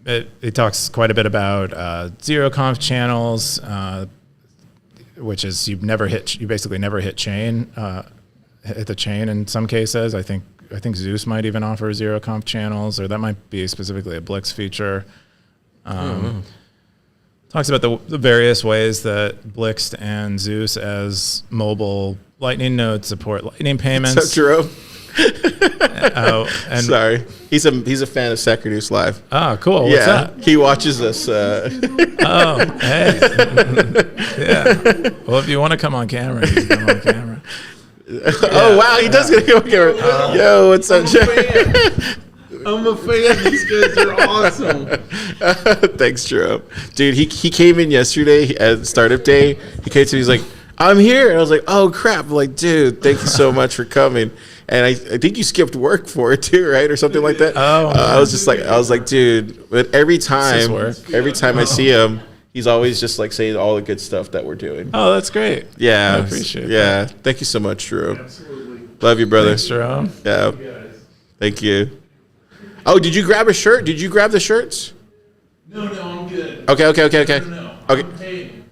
Speaker 2: It talks quite a bit about zero conf channels, which is you basically never hit the chain in some cases. I think Zeus might even offer zero conf channels, or that might be specifically a Blix feature. Talks about the various ways that Blix and Zeus as mobile Lightning nodes support Lightning payments.
Speaker 1: What's up, Jerome?
Speaker 2: And
Speaker 1: Sorry. He's a fan of Sacredeus Live.
Speaker 2: oh, cool. What's that?
Speaker 1: He watches us.
Speaker 2: Oh, hey. Yeah. Well, if you want to come on camera, you can come on camera.
Speaker 1: Oh, wow. He does get to go on camera. Yo, what's up, Jack?
Speaker 6: I'm a fan. These guys are awesome.
Speaker 1: Thanks, Jerome. Dude, he came in yesterday at startup day. He came to me, he's like, I'm here. And I was like, oh, crap. I'm like, dude, thank you so much for coming. And I think you skipped work for it too, right? Or something like that.
Speaker 2: Oh,
Speaker 1: I was like, dude, but every time I see him, he's always just like saying all the good stuff that we're doing.
Speaker 2: Oh, that's great.
Speaker 1: Yeah.
Speaker 2: I appreciate that.
Speaker 1: Yeah. Thank you so much, Drew.
Speaker 6: Absolutely.
Speaker 1: Love you, brother.
Speaker 2: Thanks, Jerome.
Speaker 1: Yeah.
Speaker 6: Guys.
Speaker 1: Thank you. Oh, did you grab a shirt? Did you grab the shirts?
Speaker 6: No, I'm good.
Speaker 1: Okay.
Speaker 6: No.
Speaker 1: Okay.
Speaker 6: I'm paying.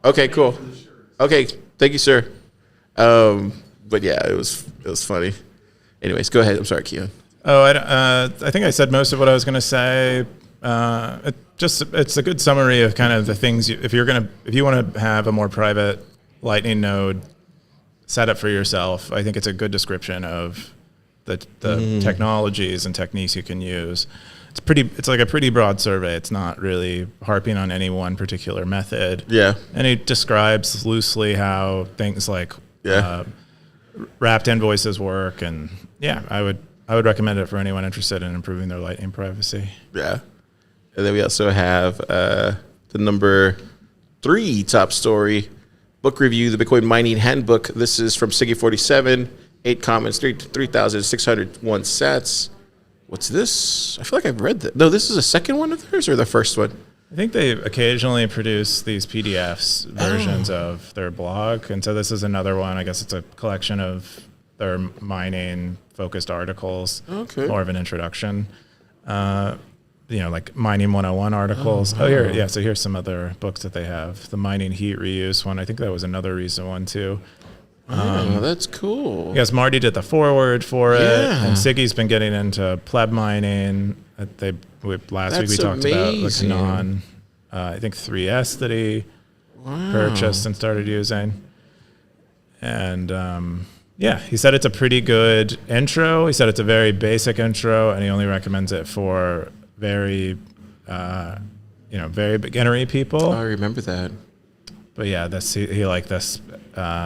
Speaker 1: Okay, cool.
Speaker 6: For the shirts.
Speaker 1: Okay, thank you, sir. But yeah, it was funny. Anyways, go ahead. I'm sorry, Keyan.
Speaker 2: Oh, I think I said most of what I was going to say. It's a good summary of kind of the things if you want to have a more private Lightning node set up for yourself. I think it's a good description of the technologies and techniques you can use. It's like a pretty broad survey. It's not really harping on any one particular method.
Speaker 1: Yeah.
Speaker 2: And it describes loosely how things like wrapped invoices work, and yeah, I would recommend it for anyone interested in improving their Lightning privacy.
Speaker 1: Yeah. And then we also have the number 3 top story, book review, the Bitcoin Mining Handbook. This is from Siggy47, 8 comments, 3,601 sats. What's this? I feel like I've read that. No, this is the second one of theirs or the first one?
Speaker 2: I think they occasionally produce these PDFs versions of their blog, and so this is another one. I guess it's a collection of their mining-focused articles, more of an introduction. Like Mining 101 articles. So here's some other books that they have. The Mining Heat Reuse one. I think that was another recent one, too.
Speaker 1: That's cool.
Speaker 2: Yes, Marty did the foreword for it,
Speaker 1: Yeah.
Speaker 2: and Siggy's been getting into pleb mining. Last week we talked about the Keyan, I think 3S that he purchased and started using. And he said it's a pretty good intro. He said it's a very basic intro, and he only recommends it for very beginnery people.
Speaker 1: I remember that.
Speaker 2: But yeah, he liked this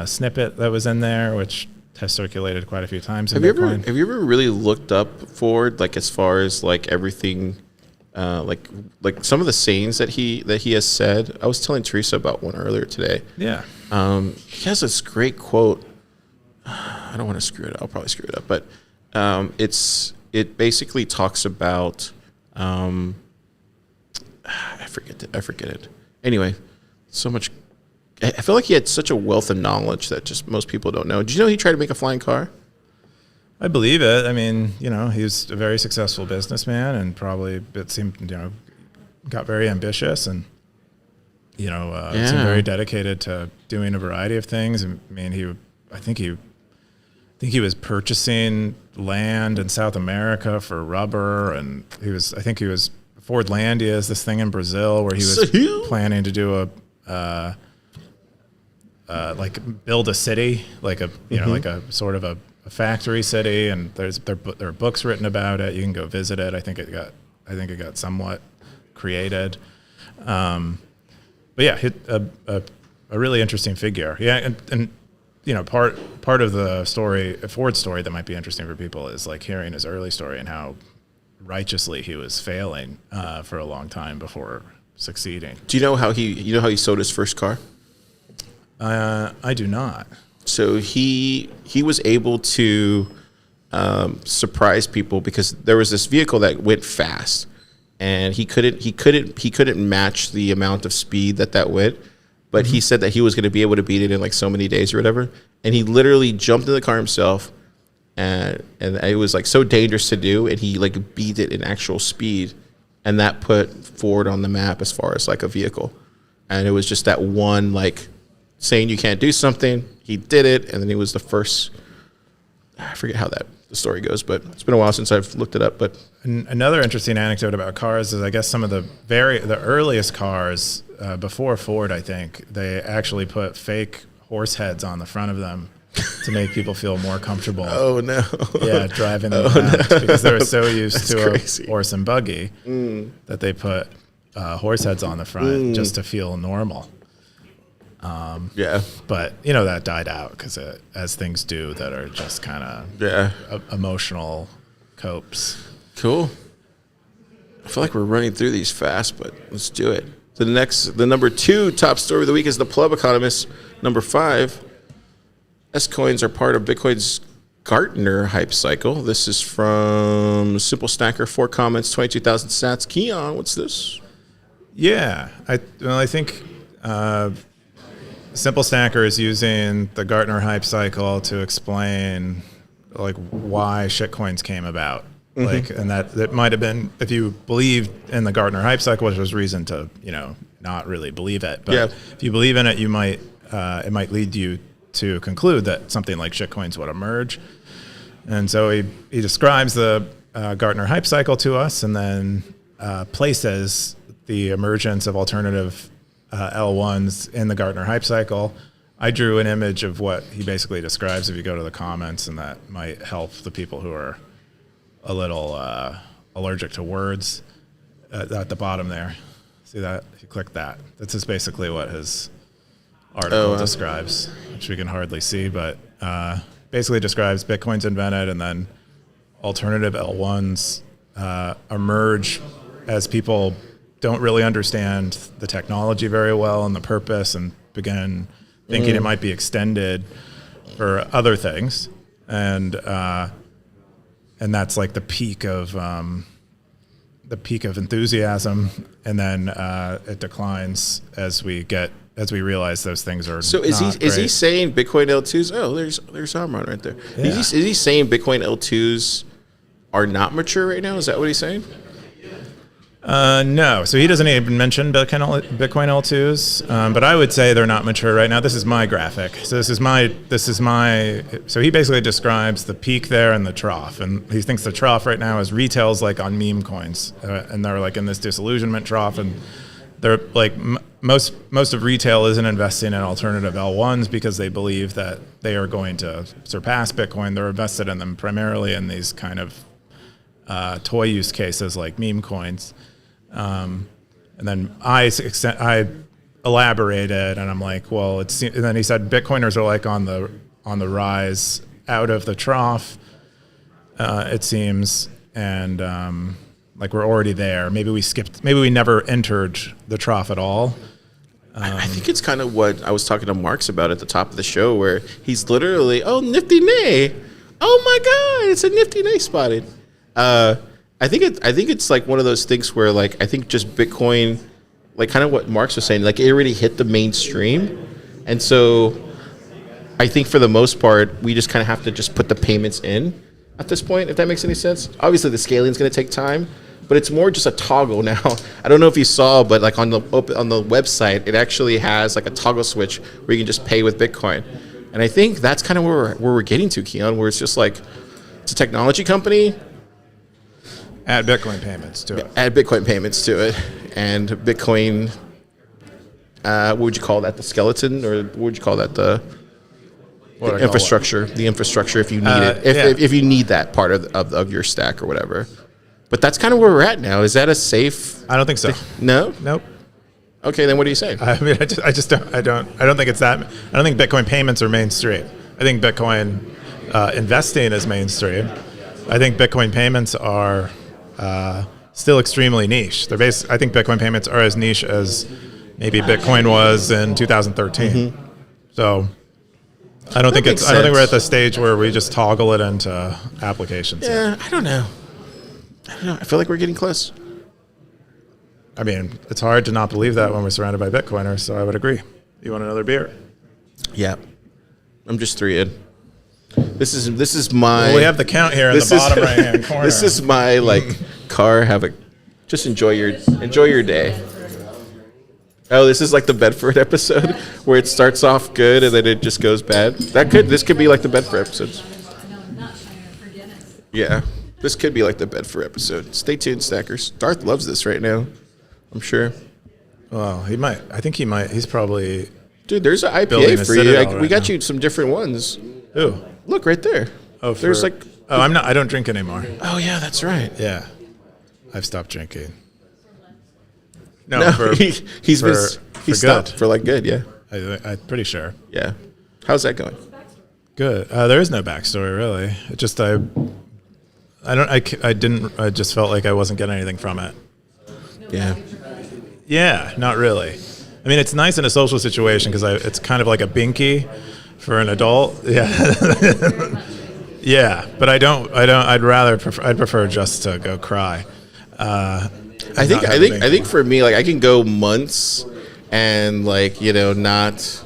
Speaker 2: snippet that was in there, which has circulated quite a few times.
Speaker 1: Have you ever really looked up Ford, like as far as like everything, like some of the sayings that he has said? I was telling Teresa about one earlier today.
Speaker 2: Yeah.
Speaker 1: He has this great quote. I don't want to screw it up. I'll probably screw it up, but it basically talks about I forget it. Anyway, so much. I feel like he had such a wealth of knowledge that just most people don't know. Did you know he tried to make a flying car?
Speaker 2: I believe it. I mean, he's a very successful businessman, and probably it seemed, got very ambitious and, seemed very dedicated to doing a variety of things. I mean, I think he was purchasing land in South America for rubber, and Fordlandia is this thing in Brazil where he was planning to do build a city, like a sort of a factory city, and there are books written about it. You can go visit it. I think it got somewhat created. But yeah, a really interesting figure. Yeah, and part of the story, Ford's story that might be interesting for people is like hearing his early story and how righteously he was failing for a long time before succeeding.
Speaker 1: Do you know how he sold his first car?
Speaker 2: I do not.
Speaker 1: So he was able to surprise people because there was this vehicle that went fast, and he couldn't match the amount of speed that went. But he said that he was going to be able to beat it in like so many days or whatever. And he literally jumped in the car himself, and it was like so dangerous to do, and he like beat it in actual speed, and that put Ford on the map as far as like a vehicle. And it was just that one like saying you can't do something. He did it, and then he was the first. I forget how the story goes, but it's been a while since I've looked it up. But
Speaker 2: another interesting anecdote about cars is I guess some of the earliest cars before Ford, I think they actually put fake horse heads on the front of them to make people feel more comfortable.
Speaker 1: Oh no!
Speaker 2: Yeah, driving them around because they were so used to
Speaker 1: crazy.
Speaker 2: A horse and buggy that they put horse heads on the front just to feel normal. But that died out because as things do that are just kind of emotional copes.
Speaker 1: Cool. I feel like we're running through these fast, but let's do it. The number 2 top story of the week is the Pleb Economist. Number 5, S-coins are part of Bitcoin's Gartner hype cycle. This is from Simple Stacker, 4 comments, 22,000 sats. Keyan, what's this?
Speaker 2: Yeah, I think Simple Stacker is using the Gartner hype cycle to explain like why shitcoins came about. Like, and that might have been, if you believed in the Gartner hype cycle, which was reason to, not really believe it. But if you believe in it, you might, it might lead you to conclude that something like shitcoins would emerge. And so he describes the Gartner hype cycle to us, and then places the emergence of alternative L1s in the Gartner hype cycle. I drew an image of what he basically describes if you go to the comments, and that might help the people who are a little allergic to words at the bottom there. See that? If you click that, this is basically what his article describes, which we can hardly see, but basically describes Bitcoin's invented, and then alternative L1s emerge as people don't really understand the technology very well and the purpose, and begin thinking it might be extended for other things. And that's like the peak of enthusiasm, and then it declines as we realize those things are.
Speaker 1: So is he saying Bitcoin L2s? Oh, there's Amron right there.
Speaker 2: Yeah.
Speaker 1: Is he saying Bitcoin L2s are not mature right now? Is that what he's saying?
Speaker 2: No, so he doesn't even mention Bitcoin L2s, but I would say they're not mature right now. This is my graphic. So so he basically describes the peak there and the trough, and he thinks the trough right now is retail's like on meme coins, and they're like in this disillusionment trough, and they're like most of retail isn't investing in alternative L1s because they believe that they are going to surpass Bitcoin. They're invested in them primarily in these kind of toy use cases like meme coins. And then I elaborated, and I'm like, well, and then he said Bitcoiners are like on the rise out of the trough, it seems, and like we're already there. Maybe we never entered the trough at all.
Speaker 1: I think it's kind of what I was talking to Marks about at the top of the show, where he's literally, oh, nifty nay, oh my god, it's a nifty nay spotted. I think it's like one of those things where, like, I think just Bitcoin, like kind of what Marks was saying, like it already hit the mainstream, and so I think for the most part we just kind of have to just put the payments in at this point, if that makes any sense. Obviously the scaling is going to take time, but it's more just a toggle now. I don't know if you saw, but like on the website, it actually has like a toggle switch where you can just pay with Bitcoin, and I think that's kind of where we're getting to, Keyan, where it's just like it's a technology company.
Speaker 2: Add Bitcoin payments to it.
Speaker 1: Add Bitcoin payments to it, and Bitcoin. What would you call that? The skeleton, or what would you call that? The infrastructure. The infrastructure, if you need it, if you need that part of your stack or whatever. But that's kind of where we're at now. Is that a safe?
Speaker 2: I don't think so.
Speaker 1: No.
Speaker 2: Nope.
Speaker 1: Okay, then what are you saying?
Speaker 2: I mean, I don't think it's that. I don't think Bitcoin payments are mainstream. I think Bitcoin investing is mainstream. I think Bitcoin payments are still extremely niche. I think Bitcoin payments are as niche as maybe Bitcoin was in 2013. Mm-hmm. So I don't think we're at the stage where we just toggle it into applications.
Speaker 1: Yeah, I don't know. I feel like we're getting close.
Speaker 2: I mean, it's hard to not believe that when we're surrounded by Bitcoiners, so I would agree. You want another beer?
Speaker 1: Yeah. I'm just 3 in. This is my...
Speaker 2: Well, we have the count here in the bottom right-hand corner.
Speaker 1: This is my, like, car. Just enjoy your day. Oh, this is like the Bedford episode where it starts off good and then it just goes bad. This could be like the Bedford episodes.
Speaker 5: No, I'm not trying to forget it.
Speaker 1: Yeah. This could be like the Bedford episode. Stay tuned, stackers. Darth loves this right now, I'm sure.
Speaker 2: Well, he might. I think he might. He's probably...
Speaker 1: Dude, there's an IPA for you. We got you some different ones.
Speaker 2: Ooh.
Speaker 1: Look right there.
Speaker 2: Oh,
Speaker 1: there's like...
Speaker 2: Oh, I'm not. I don't drink anymore.
Speaker 1: Oh, yeah, that's right.
Speaker 2: Yeah. I've stopped drinking. No,
Speaker 1: he stopped for like good, yeah.
Speaker 2: I'm pretty sure.
Speaker 1: Yeah. How's that going?
Speaker 2: Good. There is no backstory, really. It just I didn't. I just felt like I wasn't getting anything from it.
Speaker 1: Yeah.
Speaker 2: Yeah, not really. I mean, it's nice in a social situation because it's kind of like a binky for an adult. Yeah. Yeah, but I'd prefer just to go cry.
Speaker 1: I think for me, like I can go months and like, not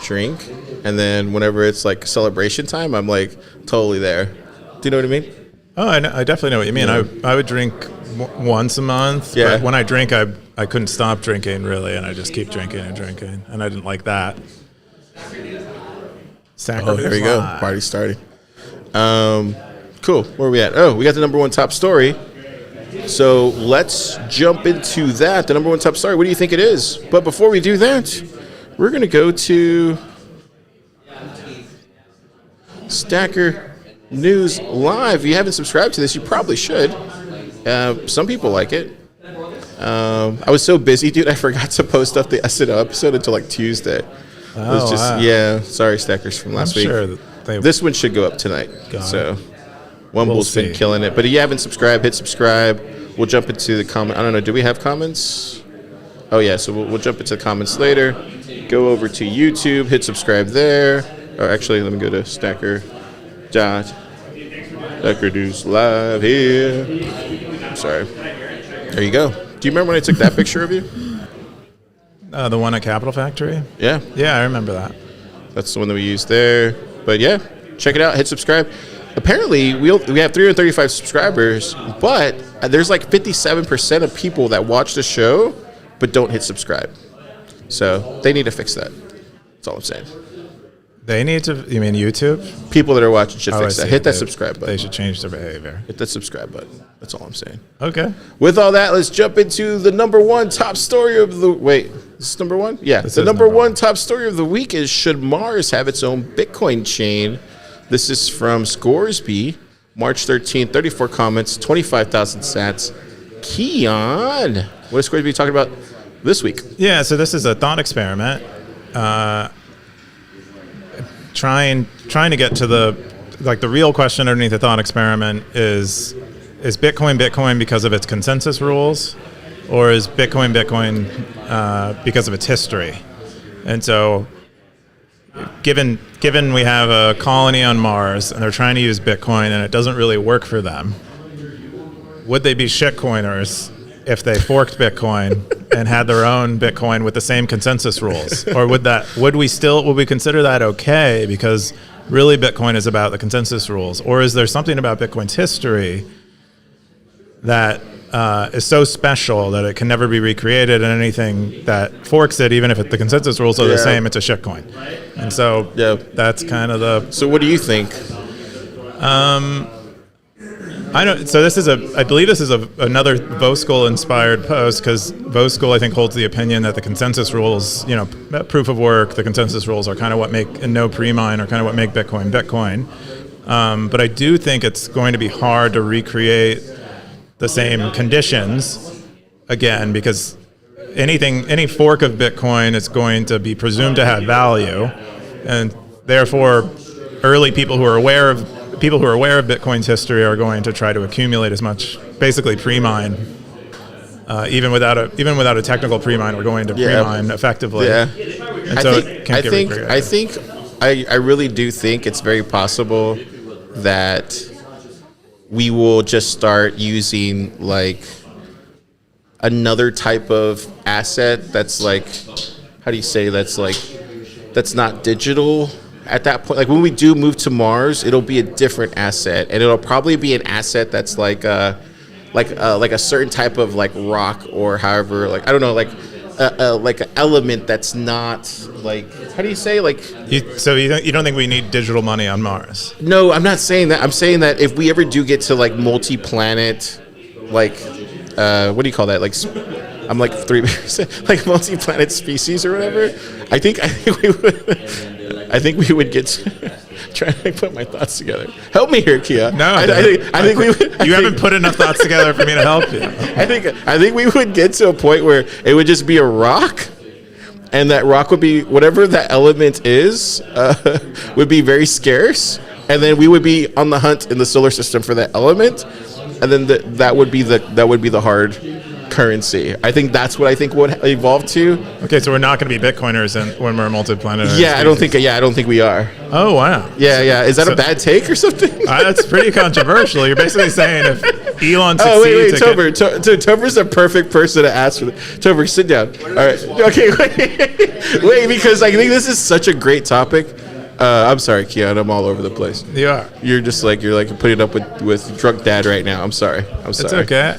Speaker 1: drink. And then whenever it's like celebration time, I'm like totally there. Do you know what I mean?
Speaker 2: Oh, I definitely know what you mean.
Speaker 1: Yeah.
Speaker 2: I would drink once a month.
Speaker 1: Yeah.
Speaker 2: But when I drink, I couldn't stop drinking really, and I just keep drinking and drinking, and I didn't like that.
Speaker 1: Oh, there we go. Party starting. Cool. Where are we at? Oh, we got the number one top story. So let's jump into that. The number one top story. What do you think it is? But before we do that, we're going to go to Stacker News Live. If you haven't subscribed to this, you probably should. Some people like it. I was so busy, dude, I forgot to post up the SNL episode until like Tuesday. It was just,
Speaker 2: wow.
Speaker 1: yeah, sorry, Stackers from last week.
Speaker 2: Sure
Speaker 1: This one should go up tonight. So, Wumble's been killing it. But if you haven't subscribed, hit subscribe. We'll jump into the comment. I don't know, do we have comments? Oh, yeah, so we'll jump into the comments later. Go over to YouTube, hit subscribe there. Or actually, let me go to Stacker News Live here. I'm sorry. There you go. Do you remember when I took that picture of you?
Speaker 2: The one at Capital Factory?
Speaker 1: Yeah.
Speaker 2: Yeah, I remember that.
Speaker 1: That's the one that we used there. But yeah, check it out. Hit subscribe. Apparently, we have 335 subscribers, but there's like 57% of people that watch the show but don't hit subscribe. So they need to fix that. That's all I'm saying.
Speaker 2: They need to, you mean YouTube?
Speaker 1: People that are watching should fix
Speaker 2: I
Speaker 1: that.
Speaker 2: see.
Speaker 1: Hit that subscribe button.
Speaker 2: They should change their behavior.
Speaker 1: Hit that subscribe button. That's all I'm saying.
Speaker 2: Okay.
Speaker 1: With all that, let's jump into the number one top story of the... Wait, is this number one? Yeah.
Speaker 2: This
Speaker 1: The
Speaker 2: is
Speaker 1: number
Speaker 2: number
Speaker 1: one
Speaker 2: one.
Speaker 1: top story of the week is, should Mars have its own Bitcoin chain? This is from Scoresby, March 13th, 34 comments, 25,000 sats. Keyan, what is Scoresby talking about this week?
Speaker 2: Yeah, so this is a thought experiment. Trying to get to the real question underneath the thought experiment is Bitcoin because of its consensus rules, or is Bitcoin because of its history? And so given we have a colony on Mars and they're trying to use Bitcoin and it doesn't really work for them, would they be shitcoiners if they forked Bitcoin and had their own Bitcoin with the same consensus rules? Or would we consider that okay because really Bitcoin is about the consensus rules? Or is there something about Bitcoin's history that is so special that it can never be recreated, and anything that forks it, even if the consensus rules are the same, it's a shitcoin? And so that's kind of the...
Speaker 1: So what do you think?
Speaker 2: I don't. So I believe this is another Voskuhl inspired post, because Voskuhl, I think, holds the opinion that the consensus rules, proof of work, the consensus rules are kind of what make, and no pre-mine are kind of what make Bitcoin Bitcoin. But I do think it's going to be hard to recreate the same conditions again, because any fork of Bitcoin is going to be presumed to have value, and therefore early people who are aware of Bitcoin's history are going to try to accumulate as much, basically pre-mine, even without a technical pre-mine. We're going to pre-mine effectively.
Speaker 1: Yeah,
Speaker 2: and so it can't get recreated.
Speaker 1: I really do think it's very possible that we will just start using like another type of asset that's like, how do you say, that's not digital at that point. Like when we do move to Mars, it'll be a different asset, and it'll probably be an asset that's like a certain type of like rock, or however, like I don't know, like an element that's not like, how do you say, like...
Speaker 2: So you don't think we need digital money on Mars?
Speaker 1: No, I'm not saying that. I'm saying that if we ever do get to like multi-planet, like what do you call that? Like I'm like 3%, like multi-planet species or whatever. I think we would get to, trying to put my thoughts together. Help me here, Keyan.
Speaker 2: No,
Speaker 1: I think we would.
Speaker 2: You haven't put enough thoughts together for me to help you.
Speaker 1: I think we would get to a point where it would just be a rock, and that rock would be, whatever that element is, would be very scarce. and then we would be on the hunt in the solar system for that element, and then that would be the hard currency. I think that's what I think would evolve to.
Speaker 2: Okay, so we're not going to be Bitcoiners when we're multi-planetary.
Speaker 1: Yeah, I don't think we are.
Speaker 2: Oh wow.
Speaker 1: Yeah. Is that a bad take or something?
Speaker 2: That's pretty controversial. You're basically saying if Elon succeeds,
Speaker 1: Oh wait, Tober's a perfect person to ask for. Tober, sit down. All right. Okay, wait, because I think this is such a great topic. I'm sorry, Keyan. I'm all over the place.
Speaker 2: You are.
Speaker 1: You're putting up with drunk dad right now. I'm sorry.
Speaker 2: It's okay.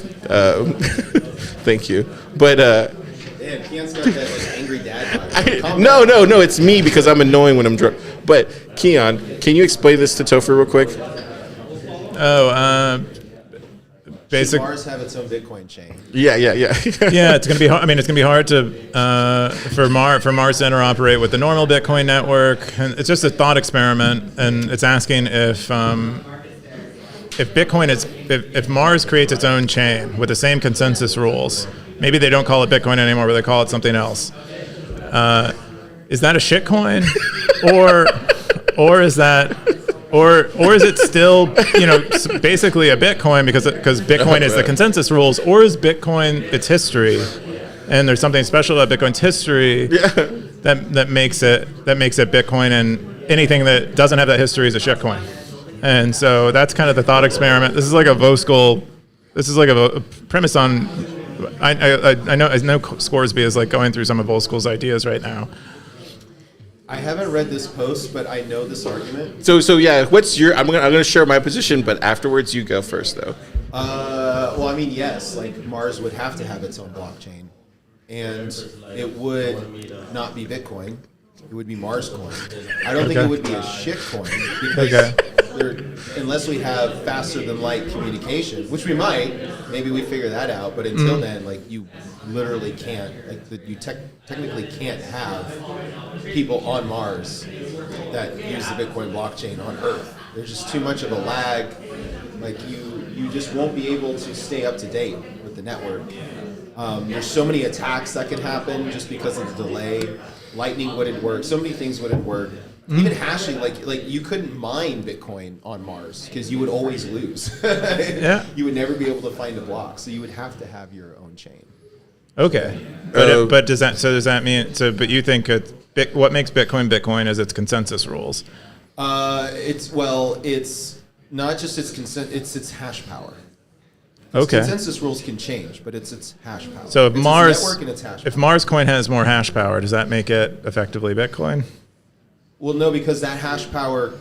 Speaker 1: Thank you. But
Speaker 7: Damn, Keyan's got that like angry dad vibe.
Speaker 1: no, it's me because I'm annoying when I'm drunk. But Keyan, can you explain this to Topher real quick?
Speaker 7: Does Mars have its own Bitcoin chain?
Speaker 1: Yeah.
Speaker 2: Yeah, it's gonna be. I mean, it's gonna be hard to for Mars to interoperate with the normal Bitcoin network, and it's just a thought experiment. And it's asking if Mars creates its own chain with the same consensus rules. Maybe they don't call it Bitcoin anymore, but they call it something else. Is that a shitcoin, or is that? Or is it still, basically a Bitcoin because Bitcoin is the consensus rules, or is Bitcoin its history, and there's something special about Bitcoin's history that makes it Bitcoin, and anything that doesn't have that history is a shitcoin. And so that's kind of the thought experiment. This is like a Voskuil. This is like a premise on. I know Scoresby is like going through some of Voskuil's ideas right now.
Speaker 7: I haven't read this post, but I know this argument.
Speaker 1: So yeah, what's your? I'm gonna share my position, but afterwards you go first though.
Speaker 7: Well, I mean, yes, like Mars would have to have its own blockchain, and it would not be Bitcoin. It would be Mars coin. I don't think it would be a shit coin because unless we have faster than light communication, which we might, maybe we figure that out. But until then, like you literally can't, you technically can't have people on Mars that use the Bitcoin blockchain on Earth. There's just too much of a lag. Like you just won't be able to stay up to date with the network. There's so many attacks that could happen just because of the delay. Lightning wouldn't work. So many things wouldn't work. Even hashing, like you couldn't mine Bitcoin on Mars because you would always lose. You would never be able to find a block. So you would have to have your own chain.
Speaker 2: Okay, but does that mean? But you think what makes Bitcoin is its consensus rules?
Speaker 7: It's not just it's its hash power.
Speaker 2: Okay.
Speaker 7: Consensus rules can change, but it's its hash power.
Speaker 2: So if
Speaker 7: it's
Speaker 2: Mars,
Speaker 7: its network and its hash power.
Speaker 2: if Mars coin has more hash power, does that make it effectively Bitcoin?
Speaker 7: Well, no, because that hash power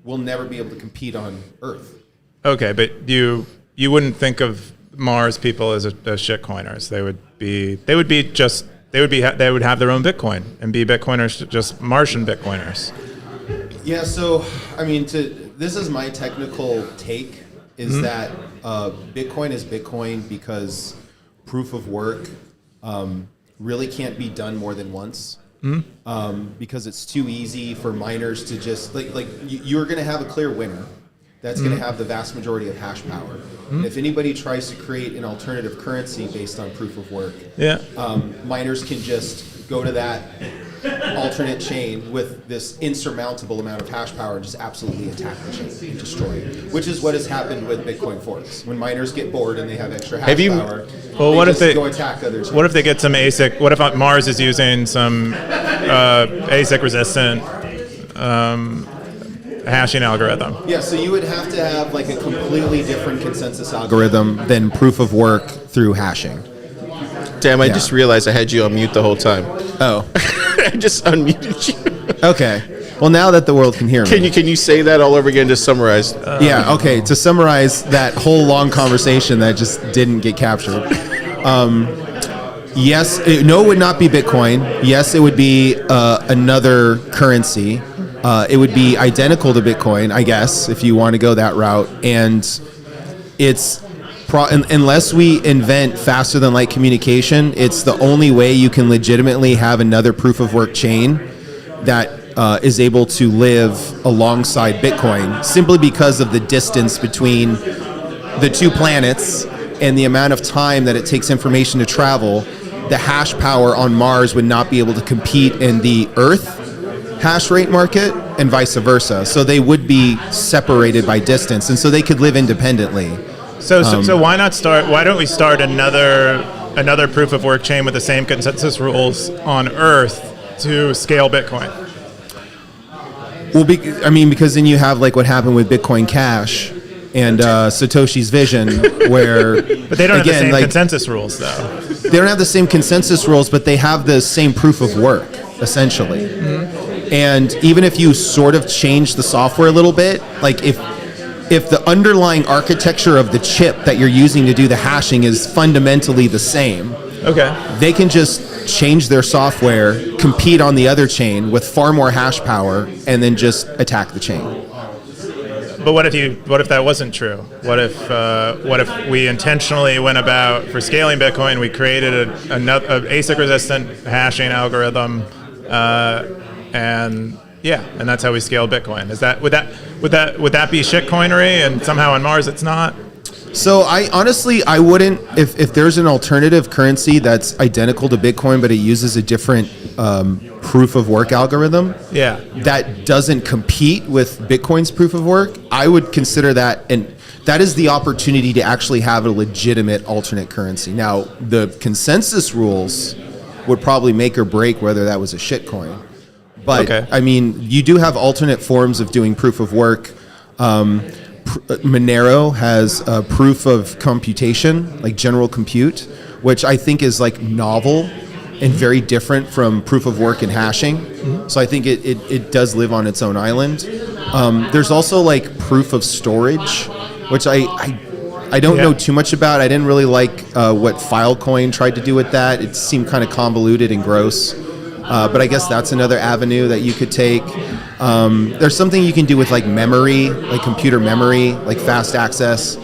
Speaker 7: will never be able to compete on Earth.
Speaker 2: Okay, but you wouldn't think of Mars people as shit coiners. They would have their own Bitcoin and be Bitcoiners, just Martian Bitcoiners.
Speaker 7: Yeah. So I mean, this is my technical take. Is that Bitcoin is Bitcoin because proof of work really can't be done more than once because it's too easy for miners to just you're going to have a clear winner that's going to have the vast majority of hash power. And if anybody tries to create an alternative currency based on proof of work, miners can just go to that alternate chain with this insurmountable amount of hash power and just absolutely attack the chain and destroy it, which is what has happened with Bitcoin forks. When miners get bored and they have extra hash power, go attack other chains.
Speaker 2: What if they get some ASIC? What if Mars is using some ASIC resistant hashing algorithm?
Speaker 7: Yeah, so you would have to have like a completely different consensus algorithm than proof of work through hashing.
Speaker 1: Damn, I just realized I had you on mute the whole time.
Speaker 7: Oh.
Speaker 1: I just unmuted you.
Speaker 7: Okay. Well, now that the world can hear me.
Speaker 1: Can you say that all over again, just summarize?
Speaker 7: Yeah, okay. To summarize that whole long conversation that just didn't get captured. Yes, no, it would not be Bitcoin. Yes, it would be another currency. It would be identical to Bitcoin, I guess, if you want to go that route. And it's unless we invent faster than light communication, it's the only way you can legitimately have another proof of work chain that is able to live alongside Bitcoin, simply because of the distance between the two planets and the amount of time that it takes information to travel. The hash power on Mars would not be able to compete in the Earth hash rate market and vice versa. So they would be separated by distance, and so they could live independently.
Speaker 2: So why not start? Why don't we start another proof of work chain with the same consensus rules on Earth to scale Bitcoin?
Speaker 7: Well, because then you have like what happened with Bitcoin Cash and Satoshi's vision, where
Speaker 2: But they don't have the same consensus rules, though.
Speaker 7: they don't have the same consensus rules, but they have the same proof of work, essentially. Mm-hmm. And even if you sort of change the software a little bit, like if the underlying architecture of the chip that you're using to do the hashing is fundamentally the same,
Speaker 2: Okay.
Speaker 7: they can just change their software, compete on the other chain with far more hash power, and then just attack the chain.
Speaker 2: But what if that wasn't true? What if we intentionally went about, for scaling Bitcoin, we created an ASIC resistant hashing algorithm, and that's how we scale Bitcoin. Would that be shitcoinery, and somehow on Mars it's not?
Speaker 7: So I wouldn't, if there's an alternative currency that's identical to Bitcoin, but it uses a different proof of work algorithm that doesn't compete with Bitcoin's proof of work, I would consider that, and that is the opportunity to actually have a legitimate alternate currency. Now, the consensus rules would probably make or break whether that was a shitcoin. But, I mean, you do have alternate forms of doing proof of work. Monero has a proof of computation, like general compute, which I think is like novel and very different from proof of work and hashing. Mm-hmm. So I think it does live on its own island. There's also like proof of storage, which I don't know too much about. I didn't really like what Filecoin tried to do with that. It seemed kind of convoluted and gross. But I guess that's another avenue that you could take. There's something you can do with like memory, like computer memory, like fast access.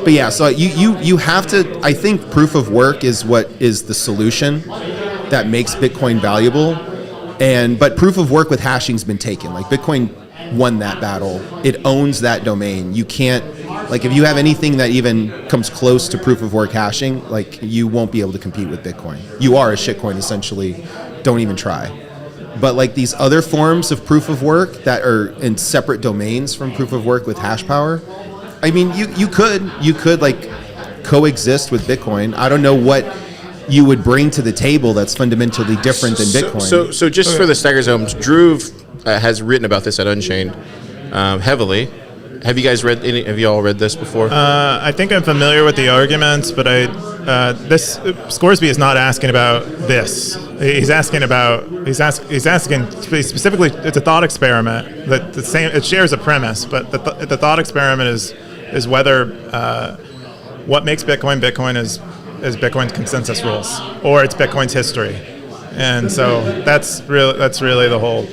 Speaker 7: But yeah, so you have to, I think proof of work is what is the solution that makes Bitcoin valuable. But proof of work with hashing's been taken. Like Bitcoin won that battle. It owns that domain. You can't, like if you have anything that even comes close to proof of work hashing, like you won't be able to compete with Bitcoin. You are a shitcoin essentially. Don't even try. But like these other forms of proof of work that are in separate domains from proof of work with hash power, I mean, you could like coexist with Bitcoin. I don't know what you would bring to the table that's fundamentally different than Bitcoin.
Speaker 1: So just for the stagger zones, Drew has written about this at Unchained heavily. Have you guys read any? Have you all read this before?
Speaker 2: I think I'm familiar with the arguments, but this Scoresby is not asking about this. He's asking specifically. It's a thought experiment that the same. It shares a premise, but the thought experiment is whether what makes Bitcoin is Bitcoin's consensus rules or it's Bitcoin's history, and so that's really the whole.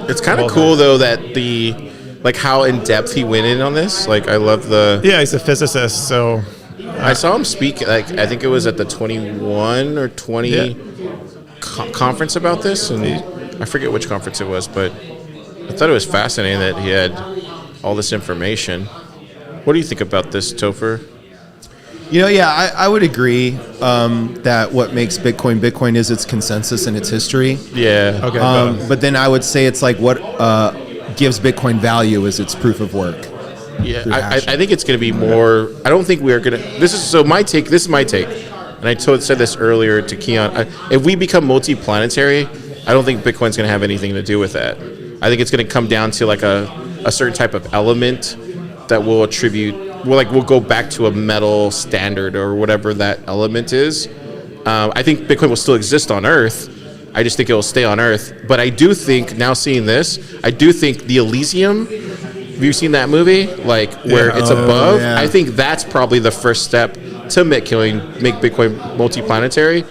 Speaker 1: It's kind of cool though that like how in depth he went in on this. Like I love the.
Speaker 2: Yeah, he's a physicist, so.
Speaker 1: I saw him speak. Like I think it was at the 21 or 20 conference about this, and I forget which conference it was, but I thought it was fascinating that he had all this information. What do you think about this, Topher?
Speaker 7: I would agree that what makes Bitcoin is its consensus and its history.
Speaker 1: Yeah.
Speaker 2: Okay.
Speaker 7: But then I would say it's like what gives Bitcoin value is its proof of work.
Speaker 1: Yeah, I think it's going to be more. I don't think we are going to. This is my take, and I said this earlier to Keyan. If we become multi-planetary, I don't think Bitcoin's going to have anything to do with that. I think it's going to come down to like a certain type of element that we'll attribute. We'll go back to a metal standard or whatever that element is. I think Bitcoin will still exist on Earth. I just think it will stay on Earth. But I do think, now seeing this, I do think the Elysium. Have you seen that movie? Like where it's above? Yeah. I think that's probably the first step to make Bitcoin multi-planetary.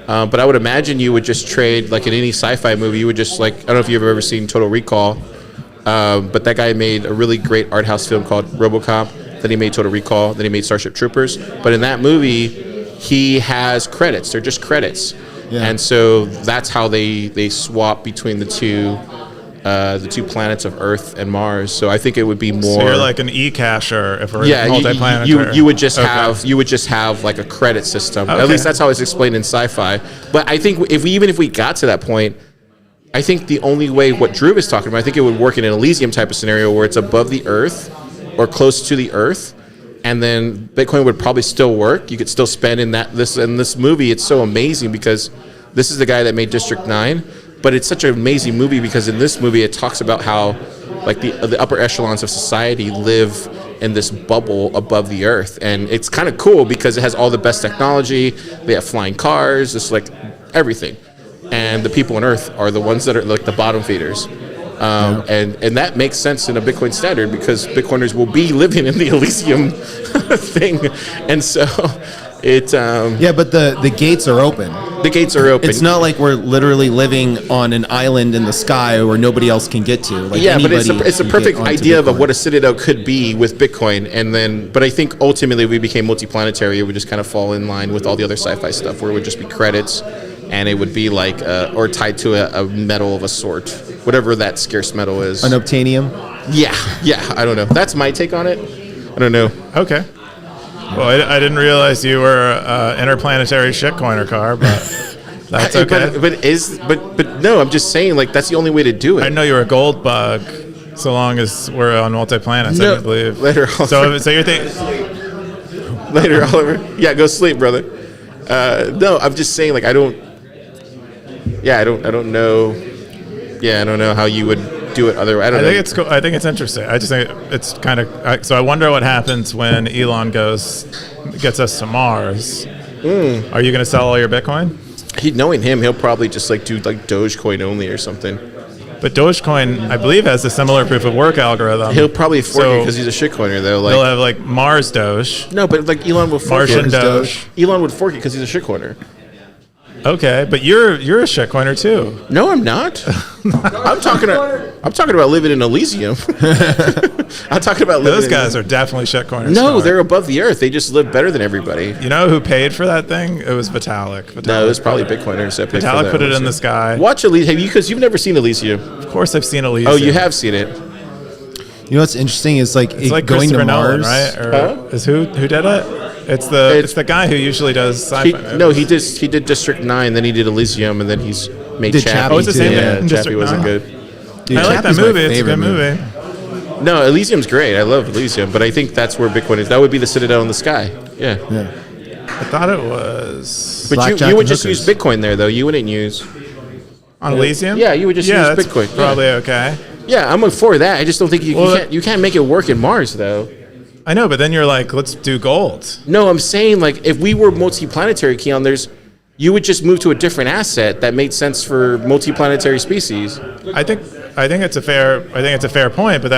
Speaker 1: But I would imagine you would just trade, like in any sci-fi movie, you would just like, I don't know if you've ever seen Total Recall, but that guy made a really great art house film called RoboCop. Then he made Total Recall. Then he made Starship Troopers. But in that movie, he has credits. They're just credits. Yeah. And so that's how they swap between the two planets of Earth and Mars. So I think it would be more. So
Speaker 2: you're like an e-cacher if we're multi-planetary.
Speaker 1: You would just have like a credit system. Okay. At least that's how it's explained in sci-fi. But I think if we got to that point, I think the only way what Drew is talking about, I think it would work in an Elysium type of scenario where it's above the earth or close to the earth, and then Bitcoin would probably still work. You could still spend in this movie. It's so amazing because this is the guy that made District 9, but it's such an amazing movie because in this movie it talks about how like the upper echelons of society live in this bubble above the earth, and it's kind of cool because it has all the best technology. They have flying cars, it's like everything. And the people on Earth are the ones that are like the bottom feeders. And that makes sense in a Bitcoin standard because Bitcoiners will be living in the Elysium thing. And so it...
Speaker 7: Yeah, but the gates are open.
Speaker 1: The gates are open.
Speaker 7: It's not like we're literally living on an island in the sky where nobody else can get to. Like
Speaker 1: yeah, but it's a
Speaker 7: can
Speaker 1: perfect
Speaker 7: get onto
Speaker 1: idea
Speaker 7: Bitcoin.
Speaker 1: of what a citadel could be with Bitcoin. And then, but I think ultimately we became multiplanetary. It would just kind of fall in line with all the other sci-fi stuff where it would just be credits. And it would be like, or tied to a metal of a sort, whatever that scarce metal is.
Speaker 7: An obtainium?
Speaker 1: Yeah, I don't know. That's my take on it. I don't know.
Speaker 2: Okay. Well, I didn't realize you were interplanetary shitcoiner car, but that's okay.
Speaker 1: But no, I'm just saying like that's the only way to do it.
Speaker 2: I know you're a gold bug, so long as we're on multi-planets,
Speaker 1: No,
Speaker 2: I believe.
Speaker 1: later, Oliver.
Speaker 2: So you're thinking...
Speaker 1: Later, Oliver. Yeah, go sleep, brother. No, I'm just saying like I don't know. Yeah, I don't know how you would do it otherwise.
Speaker 2: I think it's cool. I think it's interesting. I just think it's kind of... So I wonder what happens when Elon gets us to Mars. Are you going to sell all your Bitcoin?
Speaker 1: Knowing him, he'll probably just like do like Dogecoin only or something.
Speaker 2: But Dogecoin, I believe, has a similar proof of work algorithm.
Speaker 1: He'll probably fork it because he's a shitcoiner though. Like
Speaker 2: he'll have like Mars Doge.
Speaker 1: no, but like Elon will fork
Speaker 2: Martian
Speaker 1: it.
Speaker 2: Doge.
Speaker 1: Elon would fork it because he's a shitcoiner.
Speaker 2: Okay, but you're a shitcoiner too.
Speaker 1: No, I'm not. I'm talking about living in Elysium. I'm talking about living.
Speaker 2: Those guys are definitely shitcoiners.
Speaker 1: No, they're above the earth. They just live better than everybody.
Speaker 2: You know who paid for that thing? It was Vitalik.
Speaker 1: No, it was probably Bitcoiners that paid for
Speaker 2: Vitalik
Speaker 1: that.
Speaker 2: put it in the sky.
Speaker 1: Watch Elysium. Because you've never seen Elysium.
Speaker 2: Of course, I've seen Elysium.
Speaker 1: Oh, you have seen it.
Speaker 7: You know what's interesting is like,
Speaker 2: It's like
Speaker 7: going to
Speaker 2: Christopher Nolan,
Speaker 7: Mars.
Speaker 2: right? Or is who did it? It's the guy who usually does sci-fi.
Speaker 1: He did District 9, then he did Elysium, and then he's made
Speaker 7: Did
Speaker 1: Chappie.
Speaker 7: Chappie
Speaker 2: Oh, it's the same
Speaker 7: too.
Speaker 2: thing
Speaker 1: Yeah,
Speaker 2: in
Speaker 1: Chappie
Speaker 2: District
Speaker 1: wasn't
Speaker 2: 9.
Speaker 1: good.
Speaker 7: Dude,
Speaker 2: I like that
Speaker 7: Chappie's my
Speaker 2: movie. It's a
Speaker 7: favorite
Speaker 2: good movie.
Speaker 1: No, Elysium's great. I love Elysium, but I think that's where Bitcoin is. That would be the citadel in the sky. Yeah.
Speaker 7: Yeah.
Speaker 2: I thought it was
Speaker 1: But
Speaker 7: Blackjack
Speaker 1: you would
Speaker 7: and
Speaker 1: just
Speaker 7: hookers.
Speaker 1: use Bitcoin there, though. You wouldn't use...
Speaker 2: on Elysium.
Speaker 1: Yeah, you would just use
Speaker 2: that's
Speaker 1: Bitcoin. Yeah.
Speaker 2: Probably okay.
Speaker 1: Yeah, I'm for that. I just don't think
Speaker 2: Well,
Speaker 1: you can't make it work in Mars, though.
Speaker 2: I know, but then you're like, let's do gold.
Speaker 1: No, I'm saying, like, if we were multiplanetary, Keyan, you would just move to a different asset that made sense for multiplanetary species.
Speaker 2: I think it's a fair point, but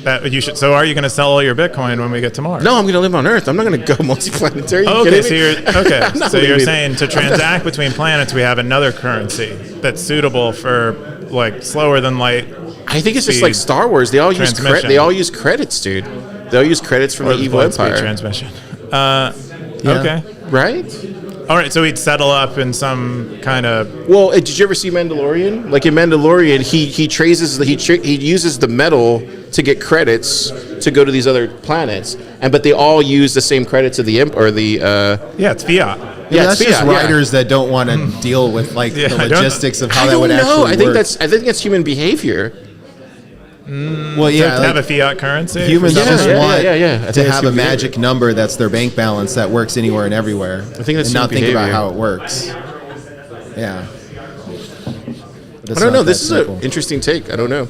Speaker 2: that you should. So are you going to sell all your Bitcoin when we get to Mars?
Speaker 1: No, I'm going to live on Earth. I'm not going to go multiplanetary. You
Speaker 2: Okay,
Speaker 1: kidding
Speaker 2: so
Speaker 1: me? I'm not
Speaker 2: you're
Speaker 1: leaving.
Speaker 2: saying to transact between planets, we have another currency that's suitable for like slower than light.
Speaker 1: I think it's just
Speaker 2: speed
Speaker 1: like Star Wars. They all use
Speaker 2: transmission.
Speaker 1: they all use credits, dude. They all use credits from
Speaker 2: Or
Speaker 1: the evil
Speaker 2: light speed
Speaker 1: empire,
Speaker 2: transmission. Okay.
Speaker 1: right?
Speaker 2: All right, so we'd settle up in some kind of...
Speaker 1: Well, did you ever see Mandalorian? Like in Mandalorian, he uses the metal to get credits to go to these other planets, but they all use the same credits of the
Speaker 2: it's fiat.
Speaker 7: Yeah, that's
Speaker 1: it's
Speaker 7: just
Speaker 1: fiat, yeah.
Speaker 7: writers that don't want to deal with like
Speaker 2: Yeah,
Speaker 7: the
Speaker 2: I don't-
Speaker 7: logistics of how
Speaker 1: I
Speaker 7: that
Speaker 1: don't
Speaker 7: would
Speaker 1: know.
Speaker 7: actually work.
Speaker 1: I think that's human behavior.
Speaker 7: Well,
Speaker 2: To
Speaker 7: yeah,
Speaker 2: have
Speaker 7: like,
Speaker 2: a fiat currency?
Speaker 7: humans
Speaker 1: Yeah,
Speaker 7: just
Speaker 1: yeah,
Speaker 7: want
Speaker 1: yeah, yeah. I
Speaker 7: to
Speaker 1: think it's
Speaker 7: have a
Speaker 1: human
Speaker 7: magic number that's their bank balance that works anywhere and everywhere.
Speaker 1: I think that's
Speaker 7: and not
Speaker 1: human
Speaker 7: think about
Speaker 1: behavior.
Speaker 7: how it works. Yeah. But it's
Speaker 1: I don't
Speaker 7: not
Speaker 1: know. This
Speaker 7: that
Speaker 1: is
Speaker 7: simple.
Speaker 1: an interesting take. I don't know.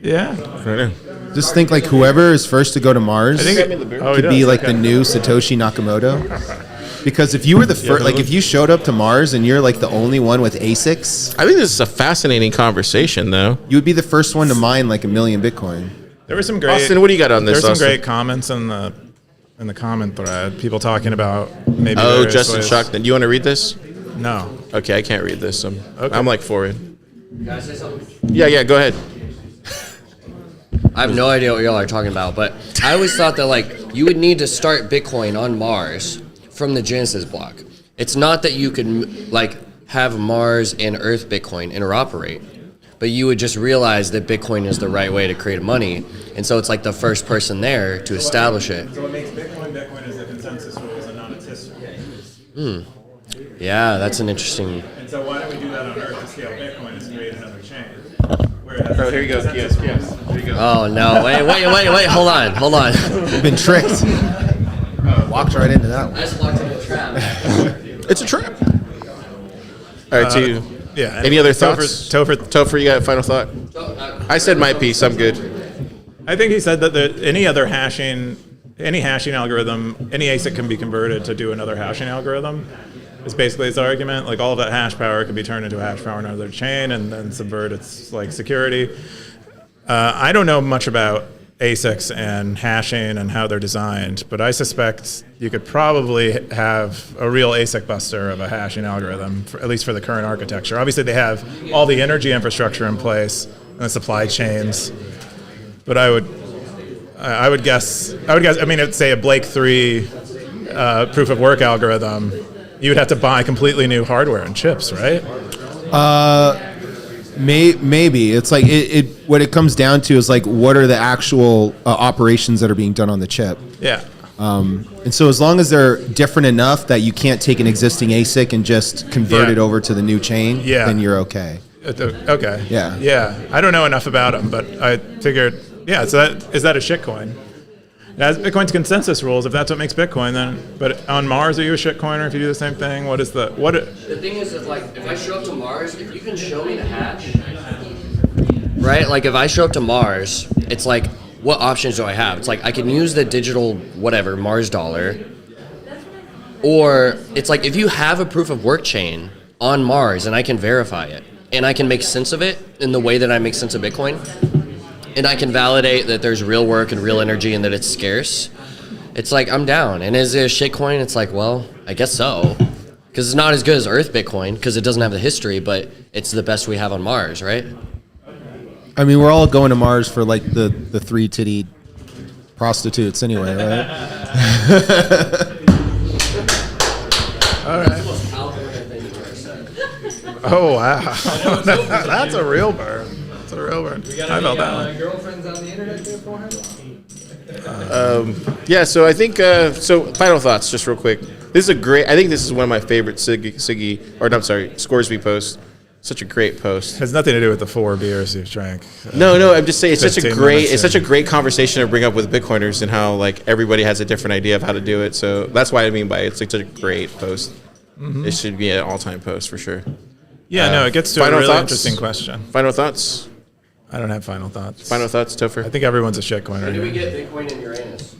Speaker 2: Yeah.
Speaker 1: I don't know.
Speaker 7: Just think like whoever is first to go to Mars
Speaker 2: I think
Speaker 1: Oh,
Speaker 7: could be like the new Satoshi Nakamoto. Because if you were the first, like if you showed up to Mars and you're like the only one with ASICs,
Speaker 1: I think this is a fascinating conversation, though.
Speaker 7: you would be the first one to mine like 1 million Bitcoin.
Speaker 2: There were some great...
Speaker 1: Austin, what do you got on this?
Speaker 2: There's some
Speaker 1: Austin?
Speaker 2: great comments in the comment thread. People talking about maybe...
Speaker 1: Oh,
Speaker 2: various
Speaker 1: Justin
Speaker 2: ways-
Speaker 1: Shuckton. Do you want to read this?
Speaker 2: No.
Speaker 1: Okay, I can't read this.
Speaker 2: Okay.
Speaker 1: I'm like for it. Yeah, go ahead.
Speaker 8: I have no idea what y'all are talking about, but I always thought that like you would need to start Bitcoin on Mars from the Genesis block. It's not that you could like have Mars and Earth Bitcoin interoperate, but you would just realize that Bitcoin is the right way to create money, and so it's like the first person there to establish it.
Speaker 2: So what makes Bitcoin is the consensus rules and not its history.
Speaker 8: Yeah, that's an interesting.
Speaker 2: And so why don't we do that on Earth to scale Bitcoin is create another chain?
Speaker 1: Oh, here you go. Yes. There you go.
Speaker 8: Oh no! Wait! Hold on.
Speaker 7: You've been tricked. Walked right into that one.
Speaker 8: I just walked into a trap.
Speaker 1: It's a trap. All right, to you.
Speaker 2: Yeah.
Speaker 1: Any other
Speaker 2: Topher-
Speaker 1: thoughts?
Speaker 2: Topher,
Speaker 1: Topher, you got a final thought? I said my piece. I'm good.
Speaker 2: I think he said that any hashing algorithm, any ASIC can be converted to do another hashing algorithm. Is basically his argument. Like all of that hash power can be turned into hash power in another chain and then subvert its like security. I don't know much about ASICs and hashing and how they're designed, but I suspect you could probably have a real ASIC buster of a hashing algorithm, at least for the current architecture. Obviously, they have all the energy infrastructure in place and the supply chains, but I would guess. I mean, it'd say a Blake 3 proof of work algorithm. You would have to buy completely new hardware and chips, right?
Speaker 7: Maybe it's like it. What it comes down to is like, what are the actual operations that are being done on the chip?
Speaker 2: Yeah.
Speaker 7: And so as long as they're different enough that you can't take an existing ASIC and just convert it over to the new chain, then you're okay.
Speaker 2: Okay.
Speaker 7: Yeah.
Speaker 2: Yeah. I don't know enough about them, but I figured, yeah. So is that a shitcoin? It has Bitcoin's consensus rules. If that's what makes Bitcoin, then. But on Mars, are you a shitcoiner if you do the same thing? What is the what?
Speaker 8: The thing is that like if I show up to Mars, if you can show me the hash, right? Like if I show up to Mars, it's like what options do I have? It's like I can use the digital whatever Mars dollar, or it's like if you have a proof of work chain on Mars and I can verify it and I can make sense of it in the way that I make sense of Bitcoin. And I can validate that there's real work and real energy and that it's scarce. It's like, I'm down. And is it a shitcoin? It's like, well, I guess so. Because it's not as good as Earth Bitcoin because it doesn't have the history, but it's the best we have on Mars, right?
Speaker 7: I mean, we're all going to Mars for like the 3-titty prostitutes anyway, right?
Speaker 2: All right. Oh wow, that's a real burn. That's a real burn. I felt that one.
Speaker 9: Girlfriends on the internet beforehand?
Speaker 1: Yeah, so I think, so final thoughts, just real quick. This is a great, I think this is one of my favorite Scoresby posts. Such a great post.
Speaker 2: Has nothing to do with the 4 beers you've drank.
Speaker 1: No, I'm just saying it's such a
Speaker 2: 15
Speaker 1: great,
Speaker 2: minutes
Speaker 1: it's such a great conversation to bring up with Bitcoiners and how like everybody has a different idea of how to do it. So that's why I mean by it's like such a great post. It should be an all-time post for sure.
Speaker 2: Yeah, no, it gets to a
Speaker 1: final
Speaker 2: really
Speaker 1: thoughts?
Speaker 2: interesting question.
Speaker 1: Final thoughts?
Speaker 2: I don't have final thoughts.
Speaker 1: Final thoughts, Topher?
Speaker 2: I think everyone's a shitcoiner
Speaker 8: When do we
Speaker 2: here.
Speaker 8: get Bitcoin in Uranus?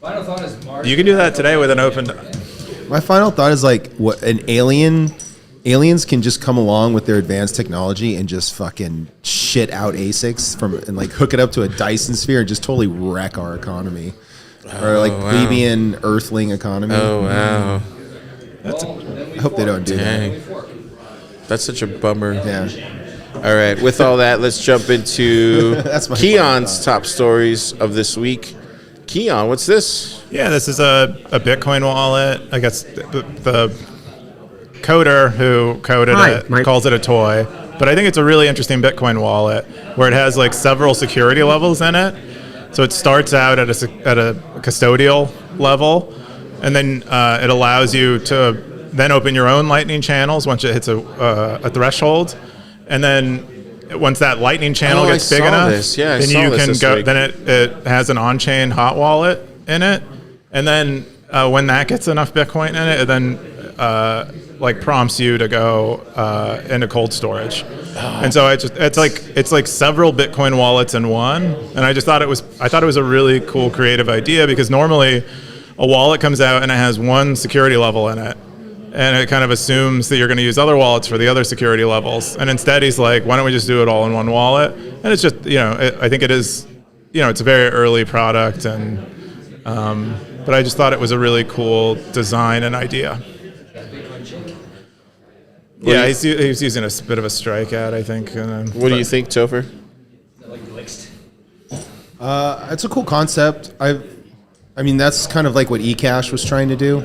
Speaker 9: Final thought is Mars.
Speaker 2: You can do that today with an open.
Speaker 7: My final thought is like, what aliens can just come along with their advanced technology and just fucking shit out ASICs and like hook it up to a Dyson sphere and just totally wreck our economy. Or like plebeian earthling economy.
Speaker 1: Oh, wow.
Speaker 7: I hope they don't do
Speaker 1: Dang. That's such a bummer.
Speaker 7: that. Yeah.
Speaker 1: All right, with all that, let's jump into
Speaker 7: That's my
Speaker 1: Keyan's top stories of this week. Keyan, what's this?
Speaker 2: Yeah, this is a Bitcoin wallet. I guess the coder who coded it calls it a toy, but I think it's a really interesting Bitcoin wallet where it has like several security levels in it. So it starts out at a custodial level, and then it allows you to then open your own Lightning channels once it hits a threshold, and then once that Lightning channel
Speaker 1: Oh,
Speaker 2: gets
Speaker 1: I
Speaker 2: big
Speaker 1: saw
Speaker 2: enough,
Speaker 1: this. Yeah, I
Speaker 2: then
Speaker 1: saw
Speaker 2: you
Speaker 1: this
Speaker 2: can
Speaker 1: this
Speaker 2: go.
Speaker 1: week.
Speaker 2: Then it has an on-chain hot wallet in it, and then when that gets enough Bitcoin in it, it then like prompts you to go into cold storage. And so it's like several Bitcoin wallets in one. And I thought it was a really cool creative idea because normally a wallet comes out and it has one security level in it. And it kind of assumes that you're going to use other wallets for the other security levels. And instead he's like, why don't we just do it all in one wallet? And it's just, I think it is, it's a very early product. And but I just thought it was a really cool design and idea. Yeah, he's using a bit of a strikeout, I think.
Speaker 1: What do you think, Topher?
Speaker 7: It's a cool concept. I mean, that's kind of like what eCash was trying to do,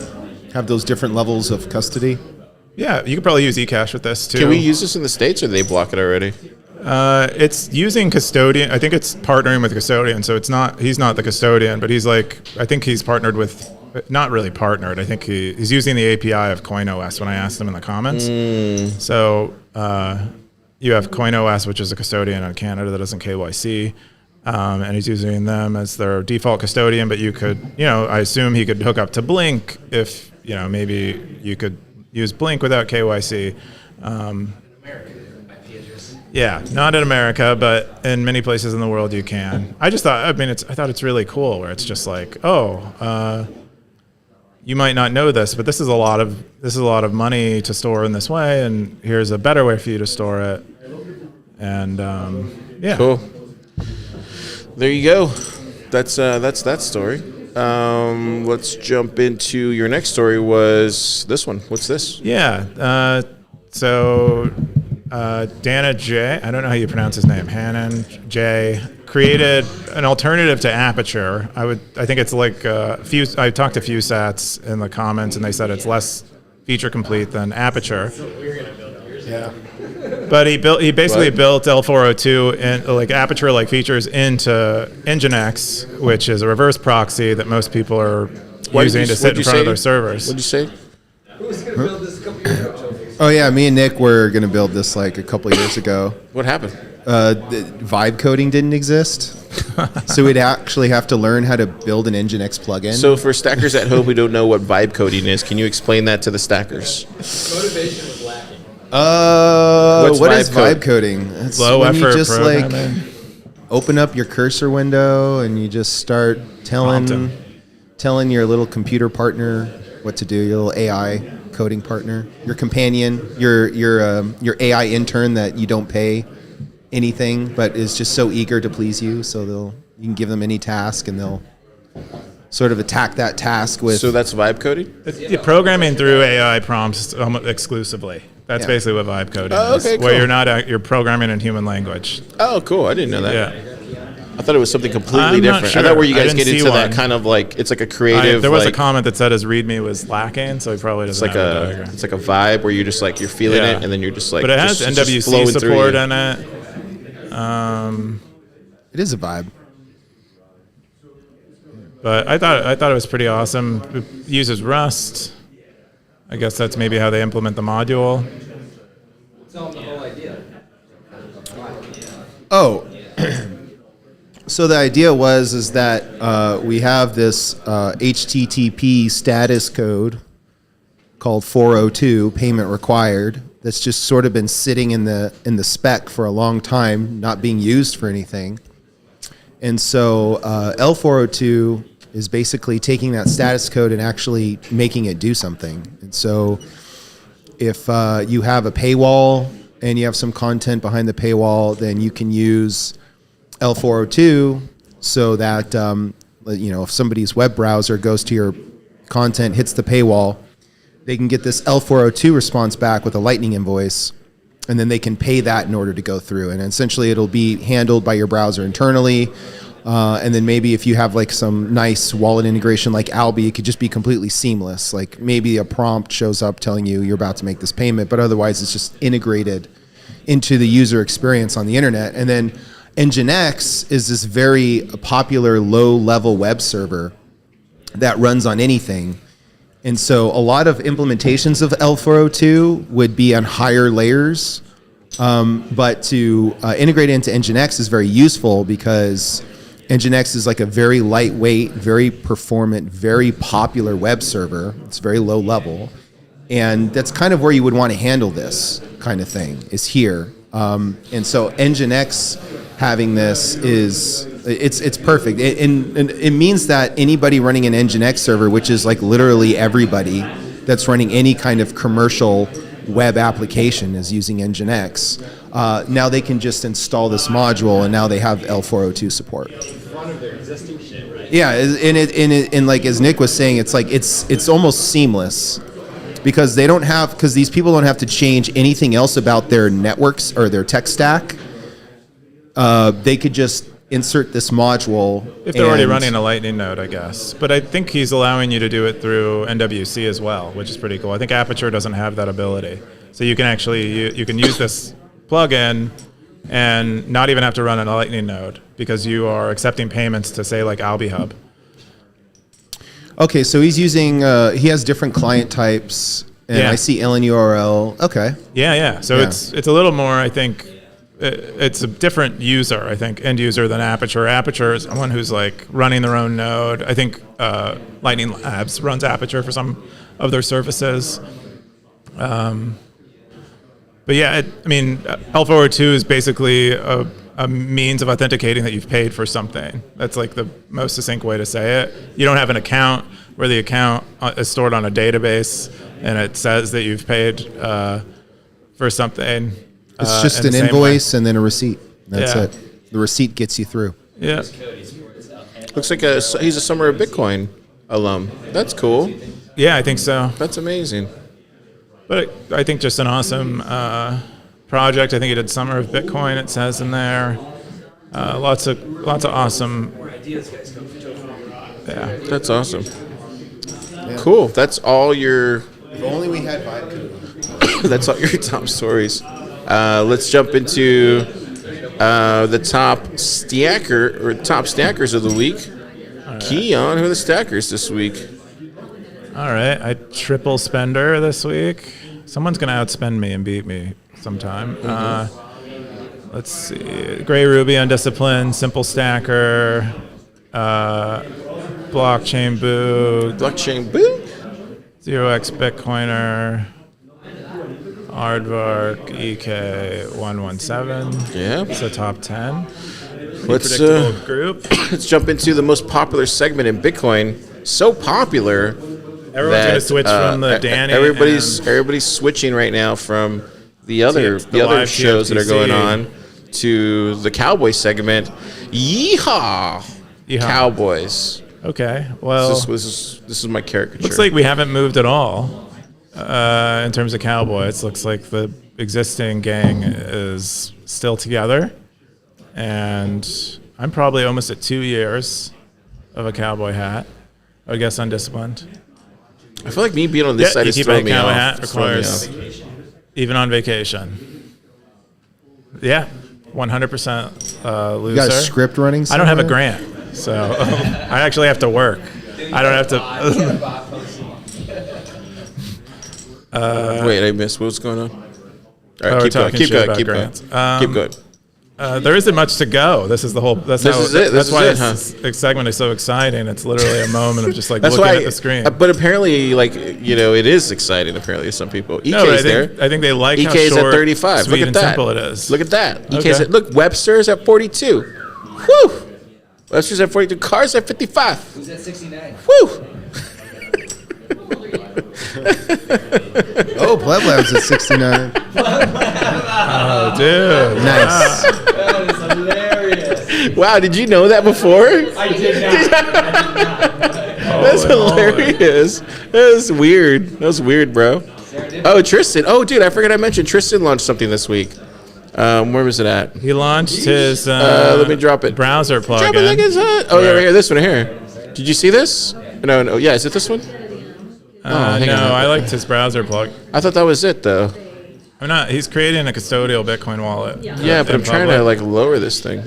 Speaker 7: have those different levels of custody.
Speaker 2: Yeah, you could probably use eCash with this too.
Speaker 1: Can we use this in the States or do they block it already?
Speaker 2: It's using custodian. I think it's partnering with custodian. So he's not the custodian, but I think he's partnered with not really partnered. I think he's using the API of CoinOS when I asked him in the comments. So you have CoinOS, which is a custodian in Canada that doesn't KYC. And he's using them as their default custodian, but you could, I assume he could hook up to Blink if, maybe you could use Blink without KYC. Yeah, not in America, but in many places in the world you can. I thought it's really cool where it's just like, you might not know this, but this is a lot of money to store in this way, and here's a better way for you to store it. And yeah,
Speaker 1: Cool. There you go. That's that story. Let's jump into your next story. Was this one? What's this?
Speaker 2: yeah. So Dana J, I don't know how you pronounce his name, Hannon J, created an alternative to Aperture. I think it's like I talked to FewSats in the comments, and they said it's less feature complete than Aperture.
Speaker 7: Yeah.
Speaker 2: But he basically built L402 and like Aperture-like features into Nginx, which is a reverse proxy that most people are using to sit in front of their servers.
Speaker 1: What'd you say?
Speaker 9: Who was going to build this a couple years ago?
Speaker 7: Oh yeah, me and Nick were gonna build this like a couple of years ago.
Speaker 1: What happened?
Speaker 7: The vibe coding didn't exist, so we'd actually have to learn how to build an Nginx plugin.
Speaker 1: So for stackers at home who don't know what vibe coding is, can you explain that to the stackers?
Speaker 9: Motivation was lacking.
Speaker 1: What's
Speaker 7: what is
Speaker 1: vibe
Speaker 7: vibe coding? It's
Speaker 2: Low
Speaker 7: when you
Speaker 2: effort
Speaker 7: just
Speaker 2: programming.
Speaker 7: like open up your cursor window and you just start telling your little computer partner what to do. Your little AI coding partner, your companion, your AI intern that you don't pay anything but is just so eager to please you. So you can give them any task and they'll sort of attack that task with.
Speaker 1: So that's vibe coding?
Speaker 2: You're programming through AI prompts exclusively. That's basically what vibe coding is.
Speaker 1: Okay,
Speaker 2: Where
Speaker 1: cool.
Speaker 2: you're programming in human language.
Speaker 1: Oh, cool. I didn't know that.
Speaker 2: Yeah.
Speaker 1: I thought it was something completely
Speaker 2: I'm not
Speaker 1: different.
Speaker 2: sure.
Speaker 1: I thought where you
Speaker 2: I
Speaker 1: guys
Speaker 2: didn't
Speaker 1: get
Speaker 2: see
Speaker 1: into that
Speaker 2: one.
Speaker 1: kind of like, it's like a creative.
Speaker 2: There was
Speaker 1: like,
Speaker 2: a comment that said his README was lacking, so he probably doesn't
Speaker 1: It's like
Speaker 2: have a diagram.
Speaker 1: it's like a vibe where you're just like you're feeling
Speaker 2: Yeah.
Speaker 1: it, and then you're just like.
Speaker 2: But it has
Speaker 1: just flowing
Speaker 2: NWC
Speaker 1: through
Speaker 2: support
Speaker 1: you.
Speaker 2: in it.
Speaker 7: It is a vibe.
Speaker 2: But I thought it was pretty awesome. It uses Rust. I guess that's maybe how they implement the module.
Speaker 9: Tell them the whole idea.
Speaker 7: Oh, so the idea is that we have this HTTP status code called 402, payment required, that's just sort of been sitting in the spec for a long time, not being used for anything. And so L402 is basically taking that status code and actually making it do something. And so if you have a paywall and you have some content behind the paywall, then you can use L402 so that, if somebody's web browser goes to your content, hits the paywall, they can get this L402 response back with a Lightning invoice, and then they can pay that in order to go through. And essentially it'll be handled by your browser internally. And then maybe if you have like some nice wallet integration like Alby, it could just be completely seamless. Like maybe a prompt shows up telling you you're about to make this payment, but otherwise it's just integrated into the user experience on the internet. And then Nginx is this very popular low-level web server that runs on anything. And so a lot of implementations of L402 would be on higher layers, but to integrate into Nginx is very useful because Nginx is like a very lightweight, very performant, very popular web server. It's very low level. And that's kind of where you would want to handle this kind of thing, is here. And so Nginx having this it's perfect. It means that anybody running an Nginx server, which is like literally everybody that's running any kind of commercial web application is using Nginx. Now they can just install this module, and now they have L402 support.
Speaker 9: One of their existing shit, right?
Speaker 7: Yeah, and like as Nick was saying, it's like it's almost seamless because these people don't have to change anything else about their networks or their tech stack. They could just insert this module
Speaker 2: If they're already running a Lightning node, I guess. But I think he's allowing you to do it through NWC as well, which is pretty cool. I think Aperture doesn't have that ability. So you can actually, you can use this plugin and not even have to run a Lightning node because you are accepting payments to say like Alby Hub.
Speaker 7: Okay, so he's using. He has different client types, and
Speaker 2: Yeah.
Speaker 7: I see LNURL. Okay.
Speaker 2: Yeah. So
Speaker 7: Yeah.
Speaker 2: it's a little more, I think, it's a different user, I think, end user than Aperture. Aperture is someone who's like running their own node. I think Lightning Labs runs Aperture for some of their services. But yeah, L402 is basically a means of authenticating that you've paid for something. That's like the most succinct way to say it. You don't have an account where the account is stored on a database and it says that you've paid for something.
Speaker 7: It's just
Speaker 2: in
Speaker 7: an
Speaker 2: the same
Speaker 7: invoice and then a receipt. That's
Speaker 2: Yeah.
Speaker 7: it. The receipt gets you through.
Speaker 2: way. Yeah.
Speaker 1: Looks like he's a Summer of Bitcoin alum. That's cool.
Speaker 2: Yeah, I think so.
Speaker 1: That's amazing.
Speaker 2: But I think just an awesome project. I think he did Summer of Bitcoin. It says in there, lots of awesome. Yeah,
Speaker 1: That's awesome. Cool. That's all your.
Speaker 7: If only we had vibe code.
Speaker 1: That's all your top stories. Let's jump into the top stackers of the week. Keyan, who are the stackers this week?
Speaker 2: all right. I triple spender this week. Someone's gonna outspend me and beat me sometime. Let's see. Gray Ruby Undisciplined, Simple Stacker, Blockchain Boo,
Speaker 1: Blockchain Boo.
Speaker 2: 0x Bitcoiner, Aardvark, EK117.
Speaker 1: Yeah.
Speaker 2: It's a top 10.
Speaker 1: Let's
Speaker 2: Predictable group.
Speaker 1: let's jump into the most popular segment in Bitcoin. So popular.
Speaker 2: Everyone's going to switch from the Danny.
Speaker 1: Everybody's switching right now from the other
Speaker 2: live
Speaker 1: shows that are going
Speaker 2: TFTC.
Speaker 1: on to the Cowboy segment. Yeehaw!
Speaker 2: Yeehaw.
Speaker 1: Cowboys.
Speaker 2: Okay. Well,
Speaker 1: This is my caricature.
Speaker 2: looks like we haven't moved at all in terms of Cowboys. Looks like the existing gang is still together. And I'm probably almost at 2 years of a cowboy hat. I guess undisciplined.
Speaker 1: I feel like me being on this side
Speaker 2: you
Speaker 1: is
Speaker 2: keep
Speaker 1: throwing
Speaker 2: a
Speaker 1: me
Speaker 2: cowboy
Speaker 1: off.
Speaker 2: hat
Speaker 1: It's throwing me
Speaker 2: requires
Speaker 1: off.
Speaker 2: even on vacation. Yeah, 100% loser.
Speaker 7: You got a script running?
Speaker 2: I don't have a
Speaker 7: somewhere?
Speaker 2: grant, so I actually have to work. I don't have to.
Speaker 1: Wait, I missed. What was going on? All right,
Speaker 2: we're
Speaker 1: keep going.
Speaker 2: talking
Speaker 1: Keep
Speaker 2: shit
Speaker 1: going.
Speaker 2: about
Speaker 1: Keep going.
Speaker 2: grants.
Speaker 1: Keep going.
Speaker 2: There isn't much to go. This is the whole. That's
Speaker 1: This
Speaker 2: how,
Speaker 1: is it.
Speaker 2: That's
Speaker 1: This is
Speaker 2: why
Speaker 1: it, huh?
Speaker 2: this segment is so exciting. It's literally a moment of just like
Speaker 1: That's
Speaker 2: looking
Speaker 1: why.
Speaker 2: at the screen.
Speaker 1: But apparently, like it is exciting. Apparently, to some people. EK's
Speaker 2: No, but
Speaker 1: there.
Speaker 2: I think they like how
Speaker 1: EK's
Speaker 2: short,
Speaker 1: at 35.
Speaker 2: sweet,
Speaker 1: Look at
Speaker 2: and
Speaker 1: that.
Speaker 2: simple it is.
Speaker 1: Look at that. EK's
Speaker 2: Okay.
Speaker 1: at look. Webster's at 42. Whew. Webster's at 42. Cars at 55.
Speaker 9: Who's at 69?
Speaker 1: Whew.
Speaker 7: Oh, PlebLab's at 69.
Speaker 2: Oh, dude.
Speaker 7: Nice.
Speaker 9: That is hilarious.
Speaker 1: Wow. Did you know that before?
Speaker 9: I did not.
Speaker 1: That's hilarious. That was weird. That was weird, bro. Oh, Tristan. Oh, dude, I forgot I mentioned Tristan launched something this week. Where was it at?
Speaker 2: He launched his
Speaker 1: Let me drop it.
Speaker 2: browser plugin.
Speaker 1: Drop it like it's hot. Oh, yeah, right here. This one here. Did you see this? No. Yeah, is it this one? hang
Speaker 2: no,
Speaker 1: on.
Speaker 2: I liked his browser plug.
Speaker 1: I thought that was it, though.
Speaker 2: I'm not. He's creating a custodial Bitcoin wallet.
Speaker 1: Yeah, but I'm trying to like lower this thing.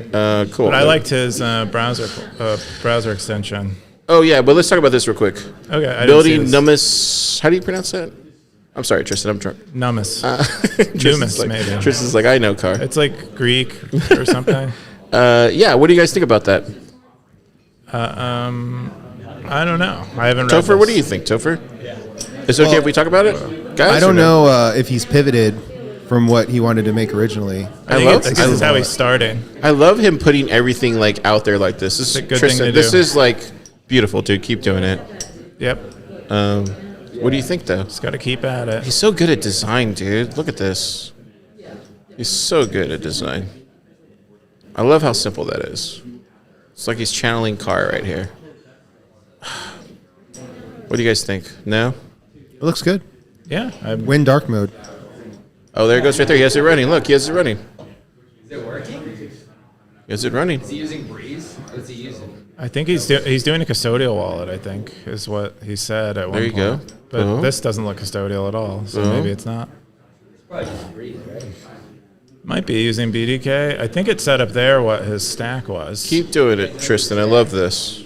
Speaker 1: Cool.
Speaker 2: But I liked his browser extension.
Speaker 1: Oh yeah, but let's talk about this real quick.
Speaker 2: Okay. I didn't
Speaker 1: Building
Speaker 2: see this.
Speaker 1: Numus. How do you pronounce that? I'm sorry, Tristan. I'm drunk.
Speaker 2: Numus.
Speaker 1: Tristan's
Speaker 2: Numus,
Speaker 1: like,
Speaker 2: maybe.
Speaker 1: Tristan's like, I know car.
Speaker 2: It's like Greek or something.
Speaker 1: Yeah. What do you guys think about that?
Speaker 2: I don't know. I haven't read
Speaker 1: Topher,
Speaker 2: this.
Speaker 1: what do you think, Topher? Is it okay if we talk about it, guys?
Speaker 7: I don't
Speaker 1: or no?
Speaker 7: know if he's pivoted from what he wanted to make originally.
Speaker 2: I think this is how he's starting.
Speaker 1: I love him putting everything like out there like this. This is
Speaker 2: a good
Speaker 1: Tristan.
Speaker 2: thing to
Speaker 1: This
Speaker 2: do.
Speaker 1: is like beautiful, dude. Keep doing it.
Speaker 2: Yep.
Speaker 1: What do you think, though?
Speaker 2: Just got to keep at it.
Speaker 1: He's so good at design, dude. Look at this. He's so good at design. I love how simple that is. It's like he's channeling car right here. What do you guys think? No?
Speaker 7: It looks good.
Speaker 2: Yeah.
Speaker 7: Win dark mode.
Speaker 1: Oh, there it goes right there. He has it running. Look, he has it running.
Speaker 9: Is it working?
Speaker 1: He has it running.
Speaker 9: Is he using Breeze? What's he using?
Speaker 2: I think he's doing a custodial wallet. I think is what he said at one
Speaker 1: There you
Speaker 2: point.
Speaker 1: go.
Speaker 2: But
Speaker 1: Uh-huh.
Speaker 2: this doesn't look custodial at all. So
Speaker 1: Uh-huh.
Speaker 2: maybe it's not.
Speaker 9: It's probably using Breeze, right?
Speaker 2: Might be using BDK. I think it said up there what his stack was.
Speaker 1: Keep doing it, Tristan. I love this.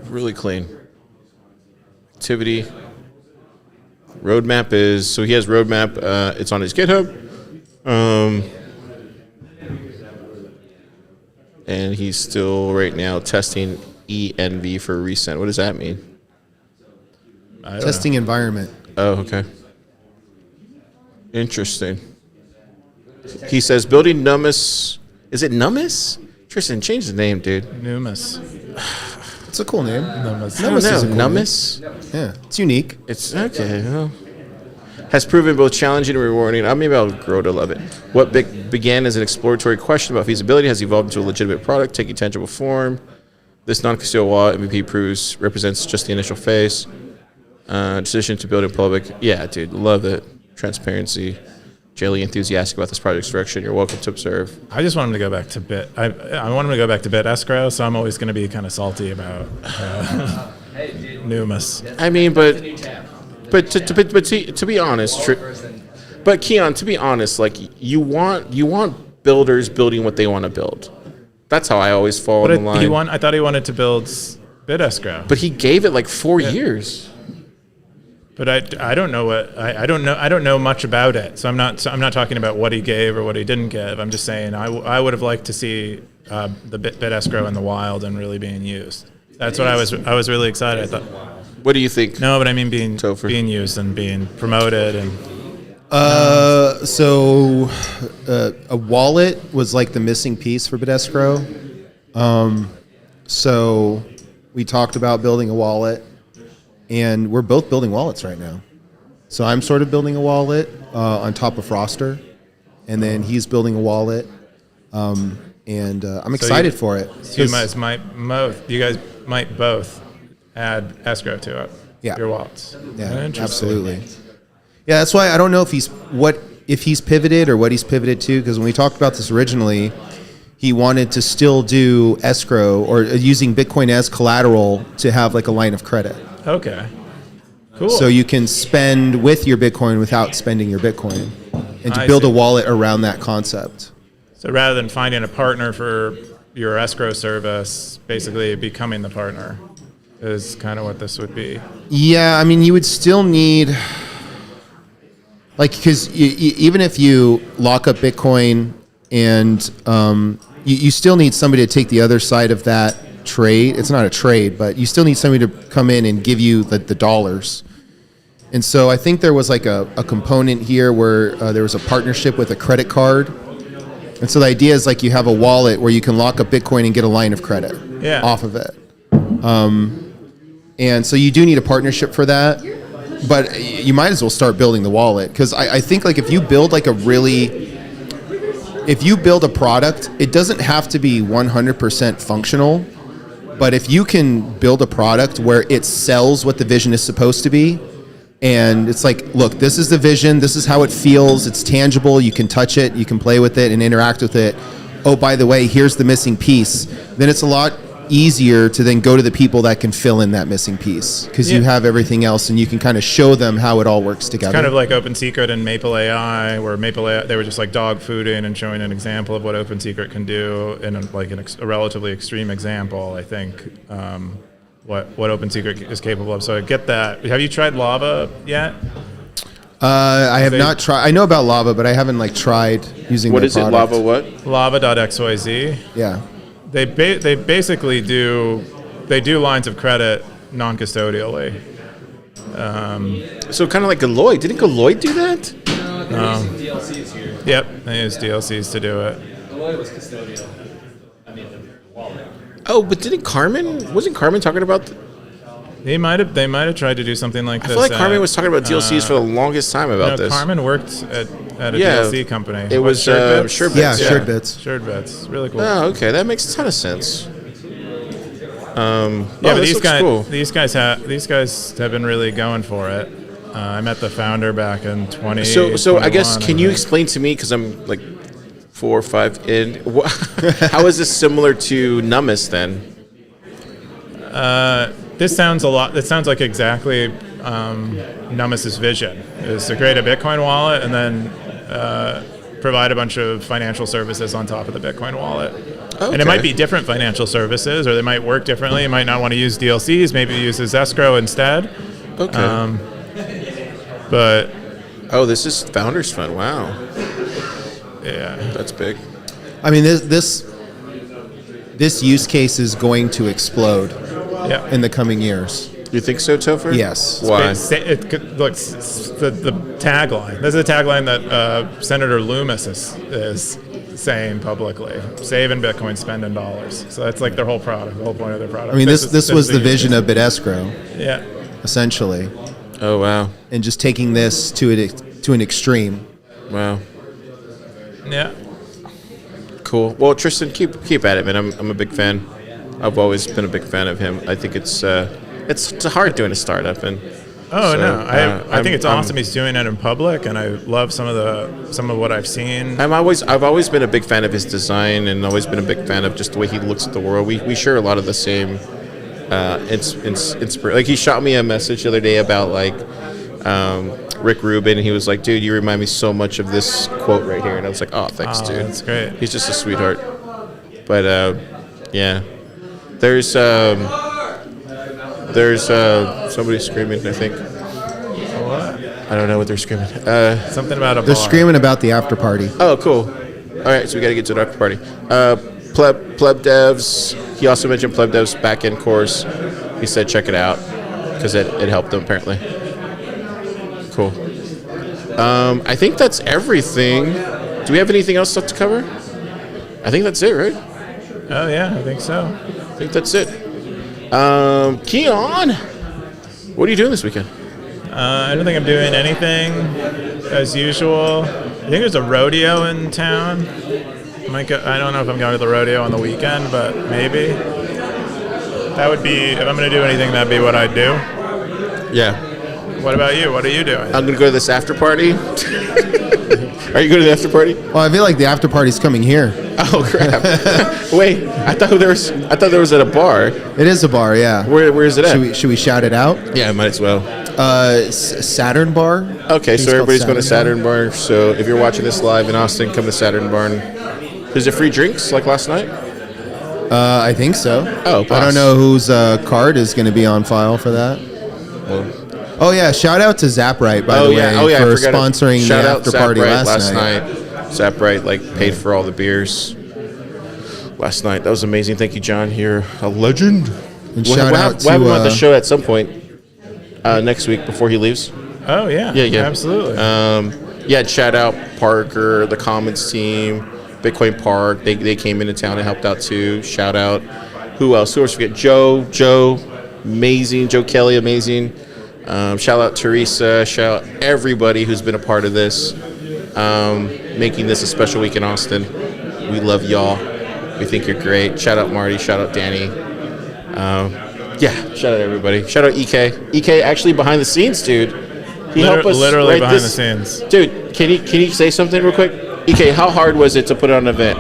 Speaker 1: Really clean. Activity. Roadmap is, so he has roadmap. It's on his GitHub. And he's still right now testing ENV for resend. What does that mean?
Speaker 7: Testing environment.
Speaker 1: Oh, okay. Interesting. He says building Numis. Is it Numis? Tristan, change the name, dude.
Speaker 2: Numis.
Speaker 7: It's a cool name.
Speaker 2: Numis.
Speaker 1: I don't know.
Speaker 7: is a cool
Speaker 1: Numis?
Speaker 7: Yeah, it's unique.
Speaker 1: It's okay. Well, has proven both challenging and rewarding. Maybe I'll grow to love it. What began as an exploratory question about feasibility has evolved into a legitimate product, taking tangible form. This non-custodial wallet MVP represents just the initial phase. Decision to build in public. Yeah, dude, love it. Transparency. Jelly enthusiastic about this project's direction. You're welcome to observe.
Speaker 2: I just want him to go back to Bit. I want him to go back to Bit escrow, so I'm always going to be kind of salty about Numis.
Speaker 1: I mean, but to be honest, but Keyan, to be honest, like you want builders building what they want to build. That's how I always fall in the line.
Speaker 2: I thought he wanted to build Bit escrow,
Speaker 1: But he gave it like 4 years.
Speaker 2: but I don't know what I don't know much about it. So I'm not talking about what he gave or what he didn't give. I'm just saying I would have liked to see the Bit escrow in the wild and really being used. That's what I was really excited. I thought.
Speaker 1: What do you think?
Speaker 2: No, but I mean being
Speaker 1: Topher.
Speaker 2: being used and being promoted and.
Speaker 7: So a wallet was like the missing piece for Bidescrow. So we talked about building a wallet, and we're both building wallets right now. So I'm sort of building a wallet on top of Froster, and then he's building a wallet, and I'm excited for it.
Speaker 2: So you guys might both add escrow to it.
Speaker 7: Yeah.
Speaker 2: Your wallets.
Speaker 7: Yeah,
Speaker 2: Interesting.
Speaker 7: absolutely. Yeah, that's why I don't know if he's pivoted or what he's pivoted to, because when we talked about this originally, he wanted to still do escrow or using Bitcoin as collateral to have like a line of credit.
Speaker 2: Okay. Cool.
Speaker 7: So you can spend with your Bitcoin without spending your Bitcoin, and to
Speaker 2: I
Speaker 7: build
Speaker 2: see.
Speaker 7: a wallet around that concept.
Speaker 2: So rather than finding a partner for your escrow service, basically becoming the partner is kind of what this would be.
Speaker 7: Yeah, I mean, you would still need, like, because even if you lock up Bitcoin and you still need somebody to take the other side of that trade. It's not a trade, but you still need somebody to come in and give you the dollars. And so I think there was like a component here where there was a partnership with a credit card. And so the idea is like you have a wallet where you can lock up Bitcoin and get a line of credit off of it. And so you do need a partnership for that, but you might as well start building the wallet, because I think like if you build like if you build a product, it doesn't have to be 100% functional, but if you can build a product where it sells what the vision is supposed to be, and it's like, look, this is the vision, this is how it feels, it's tangible, you can touch it, you can play with it and interact with it. Oh, by the way, here's the missing piece. Then it's a lot easier to then go to the people that can fill in that missing piece, because you have everything else and you can kind of show them how it all works together.
Speaker 2: Kind of like Open Secret and Maple AI, where Maple AI, they were just like dog fooding and showing an example of what Open Secret can do in a relatively extreme example, I think, what Open Secret is capable of. So I get that. Have you tried Lava yet?
Speaker 7: I have not tried. I know about Lava, but I haven't like tried using
Speaker 1: What
Speaker 7: their
Speaker 1: is it?
Speaker 7: product.
Speaker 1: Lava what?
Speaker 2: Lava.xyz.
Speaker 7: Yeah.
Speaker 2: They basically do lines of credit non-custodially.
Speaker 1: So kind of like Galoy. Didn't Galoy do that?
Speaker 9: No, they're using DLCs here.
Speaker 2: Yep, they use DLCs to do it.
Speaker 9: Deloitte was custodial. I mean, the wallet.
Speaker 1: Oh, but wasn't Carmen talking about...
Speaker 2: They might have tried to do something like
Speaker 1: I
Speaker 2: this.
Speaker 1: feel like Carmen was talking about DLCs for the longest time about this.
Speaker 2: Carmen worked at a DLC company.
Speaker 1: It was Surebits.
Speaker 7: Yeah, Shared Bits.
Speaker 2: Shared Bits. Really cool.
Speaker 1: Oh, okay. That makes a ton of sense.
Speaker 2: But these guys have been really going for it. I met the founder back in 20.
Speaker 1: So I guess, can you explain to me, because I'm like 4 or 5 in, how is this similar to Numis then?
Speaker 2: This sounds like exactly Numis's vision, is to create a Bitcoin wallet and then provide a bunch of financial services on top of the Bitcoin wallet. And it might be different financial services, or they might work differently. You might not want to use DLCs. Maybe use as escrow instead.
Speaker 1: Okay.
Speaker 2: But
Speaker 1: this is Founders Fund. Wow.
Speaker 2: yeah,
Speaker 1: That's big.
Speaker 7: I mean, this use case is going to explode
Speaker 2: yeah.
Speaker 7: in the coming years.
Speaker 1: You think so, Topher?
Speaker 7: Yes.
Speaker 1: Why?
Speaker 2: Look, the tagline. This is a tagline that Senator Loomis is saying publicly: "Saving Bitcoin, spending dollars." So that's like their whole product, the whole point of their product.
Speaker 7: I mean, this was the vision of BitEscrow,
Speaker 2: Yeah.
Speaker 7: essentially,
Speaker 1: Oh, wow.
Speaker 7: and just taking this to an extreme.
Speaker 1: Wow.
Speaker 2: Yeah.
Speaker 1: Cool. Well, Tristan, keep at it, man. I'm a big fan. I've always been a big fan of him. I think it's hard doing a startup, and
Speaker 2: I think it's awesome he's doing it in public, and I love some of what I've seen.
Speaker 1: I've always been a big fan of his design, and always been a big fan of just the way he looks at the world. We share a lot of the same inspiration. Like, he shot me a message the other day about like Rick Rubin, and he was like, "Dude, you remind me so much of this quote right here," and I was like, "Oh, thanks, dude.
Speaker 2: That's great.
Speaker 1: He's just a sweetheart." But yeah, there's somebody screaming, I think.
Speaker 2: What?
Speaker 1: I don't know what they're screaming.
Speaker 2: Something about a
Speaker 7: They're
Speaker 2: bar.
Speaker 7: screaming about the after party.
Speaker 1: Oh, cool. All right, so we got to get to the after party. Pleb Devs. He also mentioned Pleb Devs backend course. He said check it out because it helped them apparently. Cool. I think that's everything. Do we have anything else to cover? I think that's it, right?
Speaker 2: Oh yeah, I think so.
Speaker 1: I think that's it. Keyan, what are you doing this weekend?
Speaker 2: I don't think I'm doing anything as usual. I think there's a rodeo in town. I don't know if I'm going to the rodeo on the weekend, but maybe. That would be, if I'm going to do anything, that'd be what I'd do.
Speaker 1: Yeah.
Speaker 2: What about you? What are you doing?
Speaker 1: I'm going to go to this after party. Are you going to the after party?
Speaker 7: Well, I feel like the after party's coming here.
Speaker 1: Oh crap! Wait, I thought there was at a bar.
Speaker 7: It is a bar, yeah.
Speaker 1: Where is it at?
Speaker 7: Should we shout it out?
Speaker 1: Yeah, might as well.
Speaker 7: Saturn Bar.
Speaker 1: Okay,
Speaker 7: It's
Speaker 1: so
Speaker 7: called
Speaker 1: everybody's going to
Speaker 7: Saturn
Speaker 1: Saturn Bar. So if you're watching this live in Austin, come to Saturn Bar. Is it free drinks like last night?
Speaker 7: I think so.
Speaker 1: Oh,
Speaker 7: I
Speaker 1: boss.
Speaker 7: don't know whose card is going to be on file for that. Oh yeah, shout out to Zaprite by the way
Speaker 1: I
Speaker 7: for
Speaker 1: forgot
Speaker 7: sponsoring
Speaker 1: Shout
Speaker 7: the
Speaker 1: out
Speaker 7: after party
Speaker 1: Zaprite
Speaker 7: last night.
Speaker 1: Zaprite paid for all the beers last night. That was amazing. Thank you, John. You're a legend.
Speaker 7: And shout out
Speaker 1: we'll have him on the
Speaker 7: to
Speaker 1: show at some point next week before he leaves.
Speaker 2: Oh yeah,
Speaker 1: Yeah.
Speaker 2: absolutely.
Speaker 1: Shout out Parker, the Commons team, Bitcoin Park. They came into town and helped out too. Shout out. Who else? Forget Joe, amazing. Joe Kelly, amazing. Shout out Teresa. Shout out everybody who's been a part of this, making this a special week in Austin. We love y'all. We think you're great. Shout out Marty. Shout out Danny. Shout out everybody. Shout out EK. EK actually behind the scenes, dude. He helped us
Speaker 2: literally
Speaker 1: write
Speaker 2: behind
Speaker 1: this.
Speaker 2: the scenes.
Speaker 1: Dude, can you say something real quick? EK, how hard was it to put on an event?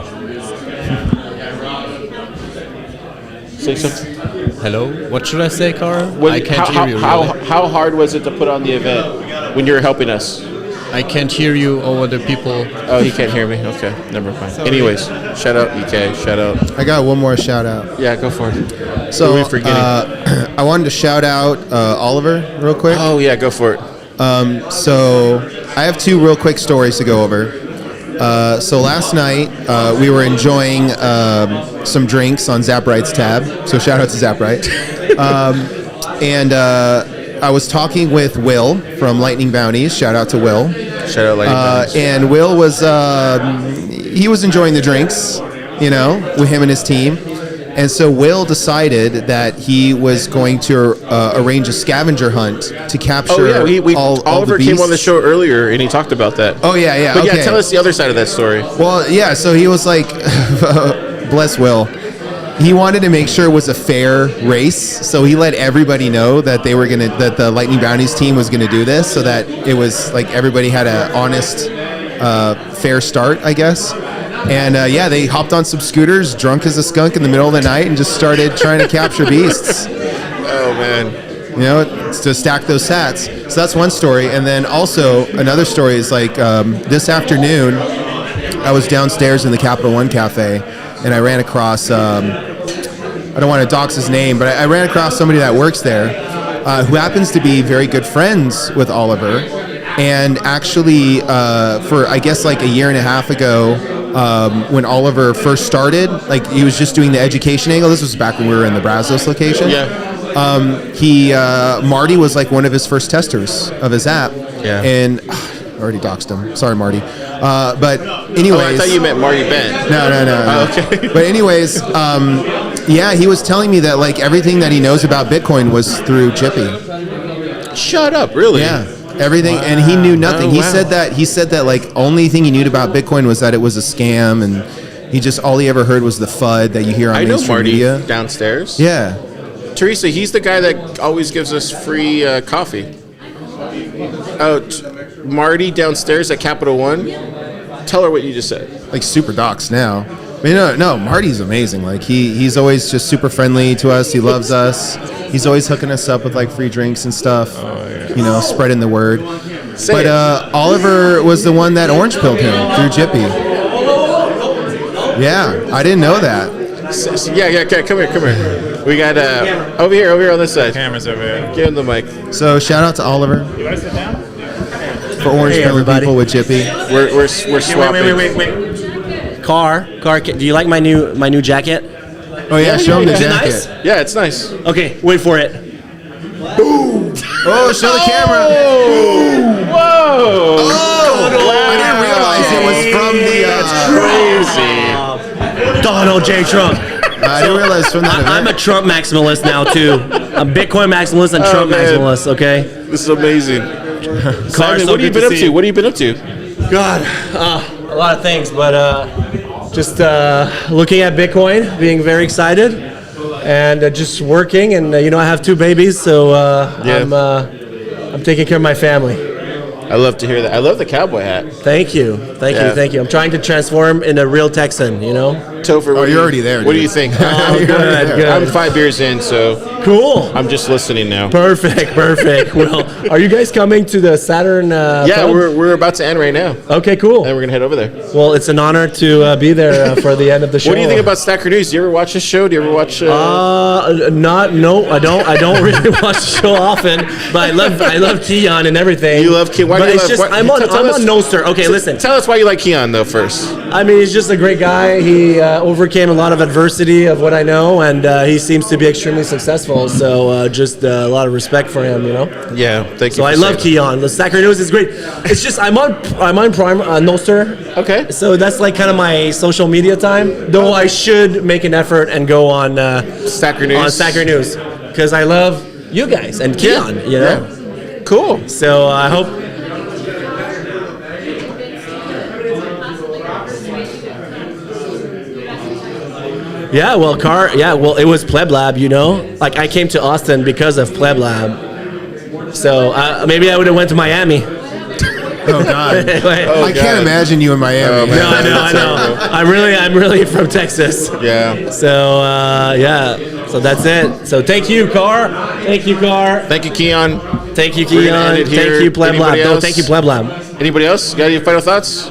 Speaker 1: Say something.
Speaker 10: Hello, what should I say, Carl?
Speaker 1: When-
Speaker 10: I can't hear you. Really.
Speaker 1: How hard was it to put on the event when you were helping us?
Speaker 10: I can't hear you over the people.
Speaker 1: Oh, he can't hear me. Okay, never mind. Anyways, shout out EK. Shout out.
Speaker 7: I got one more shout out.
Speaker 1: Yeah, go for it.
Speaker 7: So
Speaker 1: What are we forgetting?
Speaker 7: I wanted to shout out Oliver real quick.
Speaker 1: Oh yeah, go for it.
Speaker 7: So I have two real quick stories to go over. So last night we were enjoying some drinks on Zaprite's tab. So shout out to Zaprite. And I was talking with Will from Lightning Bounties. Shout out to Will.
Speaker 1: Shout out Lightning
Speaker 7: And Will was he was enjoying the drinks, with him and his team. And so Will decided that he was going to arrange a scavenger hunt to capture all
Speaker 1: Oliver
Speaker 7: the
Speaker 1: came on the
Speaker 7: beasts.
Speaker 1: show earlier and he talked about that.
Speaker 7: Oh yeah.
Speaker 1: But
Speaker 7: Okay.
Speaker 1: yeah, tell us the other side of that story.
Speaker 7: Well, yeah. So he was like, bless Will. He wanted to make sure it was a fair race, so he let everybody know that that the Lightning Bounties team was gonna do this, so that it was like everybody had an honest, fair start, I guess. And they hopped on some scooters, drunk as a skunk in the middle of the night, and just started trying to capture beasts.
Speaker 1: Oh man.
Speaker 7: To stack those sats. So that's one story. And then also another story is this afternoon, I was downstairs in the Capital One Cafe, and I ran across. I don't want to dox his name, but I ran across somebody that works there who happens to be very good friends with Oliver. And actually, for I guess like a year and a half ago, when Oliver first started, like he was just doing the education angle. This was back when we were in the Brazos location.
Speaker 1: Yeah.
Speaker 7: Marty was like one of his first testers of his app.
Speaker 1: Yeah.
Speaker 7: And I already doxed him. Sorry, Marty. But anyways.
Speaker 1: Oh, I thought you meant Marty Bent.
Speaker 7: No.
Speaker 1: Oh, okay.
Speaker 7: But anyways, yeah, he was telling me that like everything that he knows about Bitcoin was through Chippy.
Speaker 1: Shut up, really?
Speaker 7: Yeah. Everything, and he knew nothing.
Speaker 1: Oh,
Speaker 7: He
Speaker 1: wow.
Speaker 7: said that like only thing he knew about Bitcoin was that it was a scam, and he just all he ever heard was the FUD that you hear on
Speaker 1: I know
Speaker 7: mainstream
Speaker 1: Marty
Speaker 7: media.
Speaker 1: downstairs.
Speaker 7: Yeah.
Speaker 1: Teresa, he's the guy that always gives us free coffee. Oh, Marty downstairs at Capital One. Tell her what you just said.
Speaker 7: Like super docs now. I mean, no, Marty's amazing. Like he's always just super friendly to us. He loves us. He's always hooking us up with like free drinks and stuff. You know, spreading the word. But Oliver was the one that orange pilled him through Jippy. Yeah, I didn't know that.
Speaker 1: Yeah, come here. We got over here on this side.
Speaker 2: Cameras over here.
Speaker 1: Give him the mic.
Speaker 7: So shout out to Oliver
Speaker 2: You want to sit down?
Speaker 7: for orange pilling people with Jippy.
Speaker 1: We're swapping.
Speaker 11: Wait. Car, do you like my new jacket?
Speaker 7: Oh yeah, show him the
Speaker 11: Is it
Speaker 7: jacket.
Speaker 11: nice?
Speaker 1: Yeah, it's nice.
Speaker 11: Okay, wait for it.
Speaker 7: Oh, show the camera.
Speaker 1: Whoa!
Speaker 7: I didn't realize it was from the.
Speaker 1: Crazy.
Speaker 11: Donald J. Trump.
Speaker 7: I didn't realize from that
Speaker 11: I'm a
Speaker 7: event.
Speaker 11: Trump maximalist now too. I'm Bitcoin maximalist and Trump
Speaker 1: man.
Speaker 11: maximalist. Okay.
Speaker 1: This is amazing. Simon,
Speaker 11: so
Speaker 1: what have you
Speaker 11: good
Speaker 1: been
Speaker 11: to
Speaker 1: up
Speaker 11: see
Speaker 1: to?
Speaker 11: you.
Speaker 1: What have you been up to?
Speaker 11: God, a lot of things, but just looking at Bitcoin, being very excited, and just working. And I have 2 babies, so I'm taking care of my family.
Speaker 1: I love to hear that. I love the cowboy hat.
Speaker 11: Thank you. I'm trying to transform in a real Texan.
Speaker 1: Topher, what do
Speaker 7: you're
Speaker 1: you-
Speaker 7: already there,
Speaker 1: What do
Speaker 7: dude.
Speaker 1: you think?
Speaker 11: Oh, good.
Speaker 1: I'm 5 beers in, so
Speaker 11: Cool.
Speaker 1: I'm just listening now.
Speaker 11: Perfect. Well, are you guys coming to the Saturn?
Speaker 1: Yeah,
Speaker 11: pub?
Speaker 1: we're about to end right now,
Speaker 11: Okay, cool.
Speaker 1: and we're gonna head over there.
Speaker 11: Well, it's an honor to be there for the end of the show.
Speaker 1: What do you think about Stacker News? Do you ever watch this show? Do you ever watch?
Speaker 11: No, I don't really watch the show often, but I love Keyan and everything.
Speaker 1: You love Keyan. Why do
Speaker 11: But
Speaker 1: you
Speaker 11: it's
Speaker 1: love-
Speaker 11: just
Speaker 1: why-
Speaker 11: I'm on
Speaker 1: tell us-
Speaker 11: Noster. Okay, listen.
Speaker 1: Tell us why you like Keyan though first.
Speaker 11: I mean, he's just a great guy. He overcame a lot of adversity of what I know, and he seems to be extremely successful. So just a lot of respect for him,
Speaker 1: Yeah, thank you.
Speaker 11: So I love Keyan. The Stacker News is great. It's just I'm on Prime Noster.
Speaker 1: Okay.
Speaker 11: So that's like kind of my social media time. Though I should make an effort and go on
Speaker 1: Stacker News.
Speaker 11: on Stacker News because I love you guys and Keyan.
Speaker 1: Yeah. Cool.
Speaker 11: So I hope. Yeah, well, it was PlebLab, Like, I came to Austin because of PlebLab. So maybe I would have went to Miami.
Speaker 7: Oh God. I can't imagine you in Miami.
Speaker 11: No, I know. I'm really from Texas.
Speaker 1: Yeah.
Speaker 11: So, so that's it. So thank you, Car.
Speaker 1: Thank you, Keyan.
Speaker 11: Thank you,
Speaker 1: We're gonna end
Speaker 11: Keyan.
Speaker 1: it here.
Speaker 11: Thank you, PlebLab.
Speaker 1: Anybody
Speaker 11: No,
Speaker 1: else?
Speaker 11: thank you, PlebLab.
Speaker 1: Anybody else? Got any final thoughts?